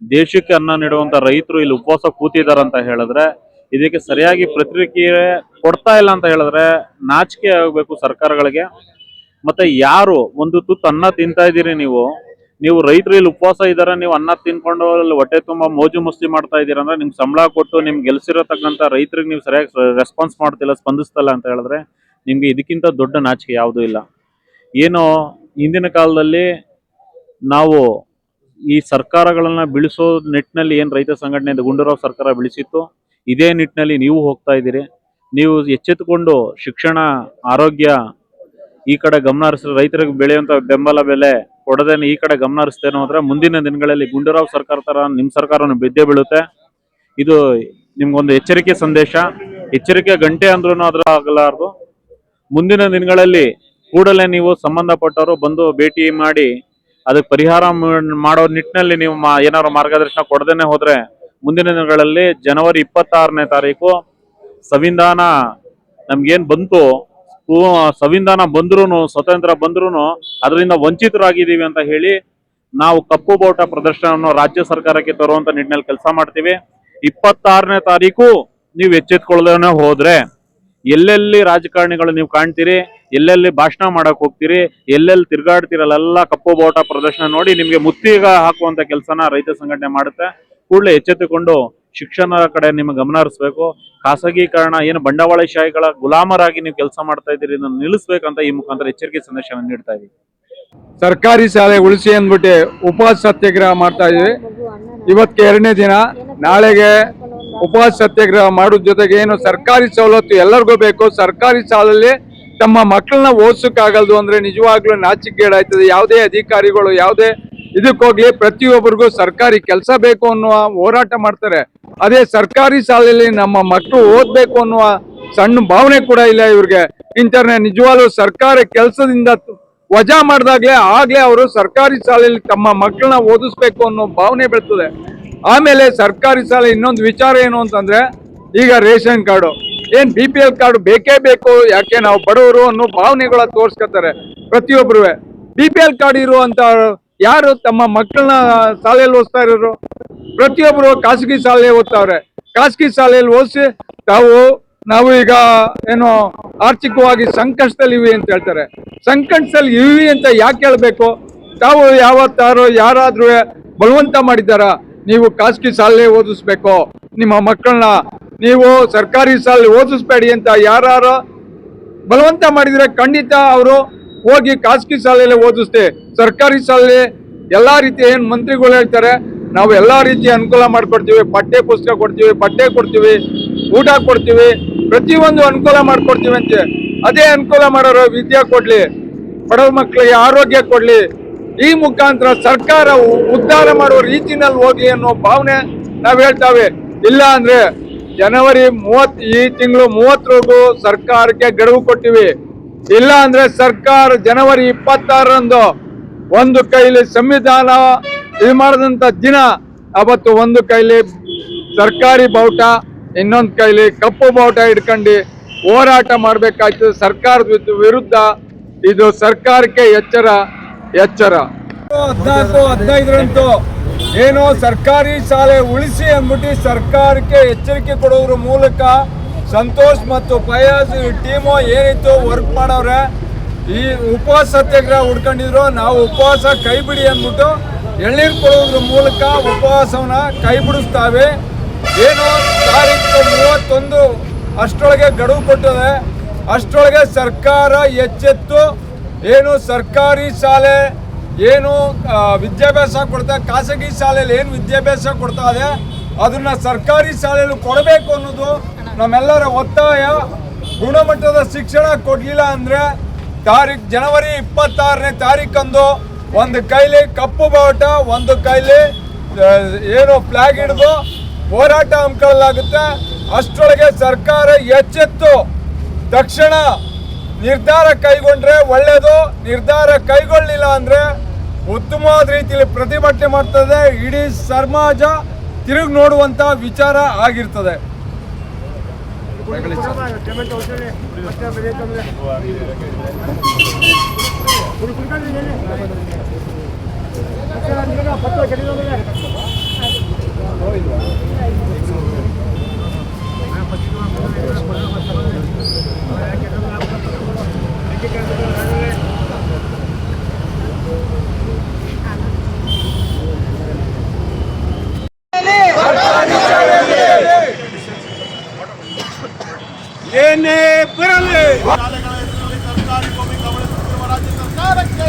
ದೇಶಕ್ಕೆ ಅನ್ನ ನೀಡುವಂತ ರೈತರು ಇಲ್ಲಿ ಉಪವಾಸ ಕೂತಿದಾರಂತ ಹೇಳಿದ್ರೆ, ಇದಕ್ಕೆ ಸರಿಯಾಗಿ ಪ್ರತಿಕ್ರಿಯೆ ಕೊಡ್ತಾ ಇಲ್ಲ ಅಂತ ಹೇಳಿದ್ರೆ ನಾಚಿಕೆ ಆಗಬೇಕು ಸರ್ಕಾರಗಳಿಗೆ. ಮತ್ತೆ ಯಾರು ಒಂದು ತುತ್ತು ಅನ್ನ ತಿಂತಾ ಇದ್ದೀರಿ, ನೀವು ರೈತರು ಇಲ್ಲಿ ಉಪವಾಸ ಇದ್ದಾರೆ, ನೀವು ಅನ್ನ ತಿನ್ಕೊಂಡು ಹೊಟ್ಟೆ ತುಂಬಾ ಮೋಜು ಮಸ್ತಿ ಮಾಡ್ತಾ ಇದ್ದೀರಾ ಅಂದ್ರೆ, ನಿಮ್ಗೆ ಸಂಬಳ ಕೊಟ್ಟು ನಿಮ್ಗೆ ಗೆಲ್ಸಿರತಕ್ಕಂಥ ರೈತರಿಗೆ ನೀವು ಸರಿಯಾಗಿ ರೆಸ್ಪಾನ್ಸ್ ಮಾಡ್ತಿಲ್ಲ, ಸ್ಪಂದಿಸ್ತಲ್ಲ ಅಂತ ಹೇಳಿದ್ರೆ ನಿಮ್ಗೆ ಇದಕ್ಕಿಂತ ದೊಡ್ಡ ನಾಚಿಕೆ ಯಾವುದೂ ಇಲ್ಲ. ಏನೋ ಹಿಂದಿನ ಕಾಲದಲ್ಲಿ ನಾವು ಈ ಸರ್ಕಾರಗಳನ್ನ ಬೆಳೆಸೋ ನಿಟ್ಟಿನಲ್ಲಿ ಏನು ರೈತ ಸಂಘಟನೆ ಗುಂಡೂರಾವ್ ಸರ್ಕಾರ ಬೆಳೆಸಿತ್ತು, ಇದೇ ನಿಟ್ಟಿನಲ್ಲಿ ನೀವು ಹೋಗ್ತಾ ಇದ್ದೀರಿ. ನೀವು ಎಚ್ಚೆತ್ತುಕೊಂಡು ಶಿಕ್ಷಣ, ಆರೋಗ್ಯ ಈ ಕಡೆ ಗಮನ ಹರಿಸಿದ್ರೆ, ರೈತರಿಗೆ ಬೆಳೆಯುವಂತ ಬೆಂಬಲ ಬೆಲೆ ಕೊಡದೇನೆ ಈ ಕಡೆ ಗಮನ ಹರಿಸ್ತೇನೋ ಅಂದ್ರೆ ಮುಂದಿನ ದಿನಗಳಲ್ಲಿ ಗುಂಡೂರಾವ್ ಸರ್ಕಾರ ತರ ನಿಮ್ಮ ಸರ್ಕಾರನು ಬಿದ್ದೇ ಬೀಳುತ್ತೆ. ಇದು ನಿಮ್ಗೊಂದು ಎಚ್ಚರಿಕೆ ಸಂದೇಶ, ಎಚ್ಚರಿಕೆ ಗಂಟೆ ಅಂದ್ರೂ ಅದ್ರ ಆಗಲಾರದು. ಮುಂದಿನ ದಿನಗಳಲ್ಲಿ ಕೂಡಲೇ ನೀವು ಸಂಬಂಧಪಟ್ಟವರು ಬಂದು ಭೇಟಿ ಮಾಡಿ ಅದಕ್ಕೆ ಪರಿಹಾರ ಮಾಡೋ ನಿಟ್ಟಿನಲ್ಲಿ ನೀವು ಏನಾದ್ರು ಮಾರ್ಗದರ್ಶನ ಕೊಡದೇನೆ ಹೋದ್ರೆ, ಮುಂದಿನ ದಿನಗಳಲ್ಲಿ ಜನವರಿ 26ನೇ ತಾರೀಕು ಸಂವಿಧಾನ ನಮ್ಗೇನ್ ಬಂತು, ಸಂವಿಧಾನ ಬಂದ್ರೂ, ಸ್ವತಂತ್ರ ಬಂದ್ರೂ ಅದರಿಂದ ವಂಚಿತರಾಗಿದ್ದೀವಿ ಅಂತ ಹೇಳಿ ನಾವು ಕಪ್ಪು ಬಾವುಟ ಪ್ರದರ್ಶನವನ್ನು ರಾಜ್ಯ ಸರ್ಕಾರಕ್ಕೆ ತರುವಂತ ನಿಟ್ಟಿನಲ್ಲಿ ಕೆಲಸ ಮಾಡ್ತೀವಿ. 26ನೇ ತಾರೀಕು ನೀವು ಎಚ್ಚೆತ್ಕೊಳ್ಳದೇನೆ ಹೋದ್ರೆ, ಎಲ್ಲೆಲ್ಲಿ ರಾಜಕಾರಣಿಗಳು ನೀವು ಕಾಣ್ತೀರಿ, ಎಲ್ಲೆಲ್ಲಿ ಭಾಷಣ ಮಾಡಕ್ ಹೋಗ್ತೀರಿ, ಎಲ್ಲೆಲ್ಲಿ ತಿರ್ಗಾಡ್ತಿರಲ್ಲ ಕಪ್ಪು ಬಾವುಟ ಪ್ರದರ್ಶನ ನೋಡಿ ನಿಮ್ಗೆ ಮುತ್ತಿಗ ಹಾಕುವಂತ ಕೆಲಸನ ರೈತ ಸಂಘಟನೆ ಮಾಡುತ್ತೆ. ಕೂಡಲೇ ಎಚ್ಚೆತ್ತುಕೊಂಡು ಶಿಕ್ಷಣದ ಕಡೆ ನಿಮ್ಮ ಗಮನ ಹರಿಸಬೇಕು. ಖಾಸಗೀಕರಣ ಏನು ಬಂಡವಾಳಶಾಹಿಗಳ ಗುಲಾಮರಾಗಿ ನೀವು ಕೆಲಸ ಮಾಡ್ತಾ ಇದ್ದೀರಿ, ಇದನ್ನು ನಿಲ್ಲಿಸ್ಬೇಕಂತ ಈ ಮುಖಾಂತರ ಎಚ್ಚರಿಕೆ ಸಂದೇಶವನ್ನು ನೀಡ್ತಾ ಇದ್ದೀವಿ. ಸರ್ಕಾರಿ ಶಾಲೆ ಉಳಿಸಿ ಅಂದ್ಬಿಟ್ಟು ಉಪವಾಸ ಸತ್ಯಾಗ್ರಹ ಮಾಡ್ತಾ ಇದೀವಿ. ಇವತ್ತಿಗೆ 2ನೇ ದಿನ. ನಾಳೆಗೆ ಉಪವಾಸ ಸತ್ಯಾಗ್ರಹ ಮಾಡೋದ್ರ ಜೊತೆಗೆ ಏನು ಸರ್ಕಾರಿ ಸವಲತ್ತು ಎಲ್ಲರಿಗೂ ಬೇಕು, ಸರ್ಕಾರಿ ಶಾಲೆಯಲ್ಲಿ ತಮ್ಮ ಮಕ್ಕಳನ್ನ ಓದಿಸೋಕ್ಕಾಗಲ್ದು ಅಂದ್ರೆ ನಿಜವಾಗ್ಲೂ ನಾಚಿಕೆಗೇಡಾಯ್ತದೆ. ಯಾವುದೇ ಅಧಿಕಾರಿಗಳು ಯಾವುದೇ ಇದಕ್ಕೋಗ್ಲಿ ಪ್ರತಿಯೊಬ್ಬರಿಗೂ ಸರ್ಕಾರಿ ಕೆಲಸ ಬೇಕು ಅನ್ನುವ ಹೋರಾಟ ಮಾಡ್ತಾರೆ. ಅದೇ ಸರ್ಕಾರಿ ಶಾಲೆಯಲ್ಲಿ ನಮ್ಮ ಮಕ್ಕಳು ಓದ್ಬೇಕು ಅನ್ನುವ ಸಣ್ಣ ಭಾವನೆ ಕೂಡ ಇಲ್ಲ ಇವ್ರಿಗೆ. ಇಂಟರ್ನೆಟ್ ನಿಜವಾಗ್ಲೂ ಸರ್ಕಾರ ಕೆಲಸದಿಂದ ವಜಾ ಆಗ್ಲೇ ಅವರು ಸರ್ಕಾರಿ ಶಾಲೆಯಲ್ಲಿ ತಮ್ಮ ಮಕ್ಕಳನ್ನ ಓದಿಸ್ಬೇಕು ಅನ್ನೋ ಭಾವನೆ ಬೆಳ್ತದೆ. ಆಮೇಲೆ ಸರ್ಕಾರಿ ಶಾಲೆ ಇನ್ನೊಂದು ವಿಚಾರ ಏನು ಅಂತಂದ್ರೆ, ಈಗ ರೇಷನ್ ಕಾರ್ಡು ಏನ್ BPL ಕಾರ್ಡು ಬೇಕೇ ಬೇಕು, ಯಾಕೆ ನಾವು ಬಡವರು ಅನ್ನೋ ಭಾವನೆಗಳ ತೋರ್ಸ್ಕೊತಾರೆ ಪ್ರತಿಯೊಬ್ರು. BPL ಕಾರ್ಡ್ ಇರುವಂತ ಯಾರು ತಮ್ಮ ಮಕ್ಕಳನ್ನ ಶಾಲೆಯಲ್ಲಿ ಓದಿಸ್ತಾ ಇರೋರು? ಪ್ರತಿಯೊಬ್ರು ಖಾಸಗಿ ಶಾಲೆ ಓದ್ತಾವ್ರೆ. ಖಾಸಗಿ ಶಾಲೆಯಲ್ಲಿ ಓದಿಸಿ ತಾವು ನಾವು ಈಗ ಏನು ಆರ್ಥಿಕವಾಗಿ ಸಂಕಷ್ಟದಲ್ಲಿವಿ ಅಂತ ಹೇಳ್ತಾರೆ. ಸಂಕಷ್ಟದಲ್ಲಿ ಇವಿ ಅಂತ ಯಾಕೆ ಹೇಳ್ಬೇಕು? ತಾವು ಯಾರಾದ್ರೂ ಬಲವಂತ ಮಾಡಿದಾರ? ನೀವು ಖಾಸಗಿ ಶಾಲೆ ಓದಿಸ್ಬೇಕು, ನಿಮ್ಮ ಮಕ್ಕಳನ್ನ ನೀವು ಸರ್ಕಾರಿ ಶಾಲೆ ಓದಿಸ್ಬೇಡಿ ಅಂತ ಯಾರು ಬಲವಂತ ಮಾಡಿದ್ರೆ ಖಂಡಿತ ಅವರು ಹೋಗಿ ಖಾಸಗಿ ಶಾಲೆಯಲ್ಲೇ ಓದಿಸ್ತೆ. ಸರ್ಕಾರಿ ಶಾಲೆ ಎಲ್ಲಾ ರೀತಿ ಏನ್ ಮಂತ್ರಿಗಳು ಹೇಳ್ತಾರೆ ನಾವು ಎಲ್ಲಾ ರೀತಿ ಅನುಕೂಲ ಮಾಡ್ಕೊಡ್ತೀವಿ, ಪಠ್ಯ ಪುಸ್ತಕ ಕೊಡ್ತೀವಿ, ಬಟ್ಟೆ ಕೊಡ್ತೀವಿ, ಊಟ ಕೊಡ್ತೀವಿ, ಪ್ರತಿಯೊಂದು ಅನುಕೂಲ ಮಾಡ್ಕೊಡ್ತೀವಿ ಅಂತ. ಅದೇ ಅನುಕೂಲ ಮಾಡೋರು ವಿದ್ಯೆ ಕೊಡ್ಲಿ, ಬಡವ ಮಕ್ಕಳಿಗೆ ಆರೋಗ್ಯ ಕೊಡ್ಲಿ, ಈ ಮುಖಾಂತರ ಸರ್ಕಾರ ಉದ್ಧಾರ ಮಾಡುವ ರೀತಿನಲ್ಲಿ ಹೋಗ್ಲಿ ಅನ್ನೋ ಭಾವನೆ ನಾವ್ ಹೇಳ್ತಾವೆ. ಇಲ್ಲ ಅಂದ್ರೆ ಜನವರಿ ಈ ತಿಂಗಳು 30 ಸರ್ಕಾರಕ್ಕೆ ಗಡುವು ಕೊಟ್ಟಿವಿ. ಇಲ್ಲ ಅಂದ್ರೆ ಸರ್ಕಾರ ಜನವರಿ 26ರಂದು ಒಂದು ಕೈಲಿ ಸಂವಿಧಾನ ಇದು ಮಾಡಿದಂತ ದಿನ ಅವತ್ತು ಒಂದು ಕೈಲಿ ಸರ್ಕಾರಿ ಬಾವುಟ, ಇನ್ನೊಂದು ಕೈಲಿ ಕಪ್ಪು ಬಾವುಟ ಹಿಡ್ಕೊಂಡು ಹೋರಾಟ ಮಾಡ್ಬೇಕಾಯ್ತದೆ ಸರ್ಕಾರದ ವಿರುದ್ಧ. ಇದು ಸರ್ಕಾರಕ್ಕೆ ಎಚ್ಚರ. 14-15ರಂದು ಏನೋ ಸರ್ಕಾರಿ ಶಾಲೆ ಉಳಿಸಿ ಅಂದ್ಬಿಟ್ಟು ಸರ್ಕಾರಕ್ಕೆ ಎಚ್ಚರಿಕೆ ಕೊಡೋದ್ರ ಮೂಲಕ ಸಂತೋಷ್ ಮತ್ತು ಫಯಾಜ್ ಟೀಮು ಏನಿತ್ತು ವರ್ಕ್ ಮಾಡವ್ರೆ. ಈ ಉಪವಾಸ ಸತ್ಯಾಗ್ರಹ ಹುಡ್ಕೊಂಡಿದ್ರು. ನಾವು ಉಪವಾಸ ಕೈ ಬಿಡಿ ಅಂದ್ಬಿಟ್ಟು ಎಳ್ನೀರು ಕೊಡೋದ್ರ ಮೂಲಕ ಉಪವಾಸವನ್ನ ಕೈ ಬಿಡಿಸ್ತಾವೆ. ಏನು ತಾರೀಕು 31 ಅಷ್ಟರೊಳಗೆ ಗಡುವು ಕೊಟ್ಟಿದೆ. ಅಷ್ಟರೊಳಗೆ ಸರ್ಕಾರ ಎಚ್ಚೆತ್ತು ಏನು ಸರ್ಕಾರಿ ಶಾಲೆ ಏನು ವಿದ್ಯಾಭ್ಯಾಸ ಕೊಡ್ತಾ, ಖಾಸಗಿ ಶಾಲೆಯಲ್ಲಿ ಏನು ವಿದ್ಯಾಭ್ಯಾಸ ಕೊಡ್ತಾ ಇದೆ ಅದನ್ನ ಸರ್ಕಾರಿ ಶಾಲೆಯಲ್ಲಿ ಕೊಡಬೇಕು ಅನ್ನೋದು ನಮ್ಮೆಲ್ಲರ ಒತ್ತಾಯ. ಗುಣಮಟ್ಟದ ಶಿಕ್ಷಣ ಕೊಡ್ಲಿಲ್ಲ ಅಂದ್ರೆ ಜನವರಿ 26ನೇ ತಾರೀಕಂದು ಒಂದು ಕೈಲಿ ಕಪ್ಪು ಬಾವುಟ, ಒಂದು ಕೈಲಿ ಏನು ಫ್ಲಾಗ್ ಹಿಡಿದು ಹೋರಾಟ ಹಮ್ಮಿಕೊಳ್ಳಲಾಗುತ್ತೆ. ಅಷ್ಟರೊಳಗೆ ಸರ್ಕಾರ ಎಚ್ಚೆತ್ತು ತಕ್ಷಣ ನಿರ್ಧಾರ ಕೈಗೊಂಡ್ರೆ ಒಳ್ಳೆಯದು. ನಿರ್ಧಾರ ಕೈಗೊಳ್ಳಿಲ್ಲ ಅಂದ್ರೆ ಉತ್ತಮವಾದ ರೀತಿಯಲ್ಲಿ ಪ್ರತಿಭಟನೆ ಮಾಡ್ತದೆ. ಇಡೀ ಸಮಾಜ ತಿರುಗಿ ನೋಡುವಂತ ವಿಚಾರ ಆಗಿರ್ತದೆ. ಏನೇ ಬರಲಿ ಶಾಲೆಗಳ ಹೆಸರಲ್ಲಿ ಸರ್ಕಾರಿ ಭೂಮಿ ಕಬಳಿಸುತ್ತಿರುವ ರಾಜ್ಯ ಸರ್ಕಾರಕ್ಕೆ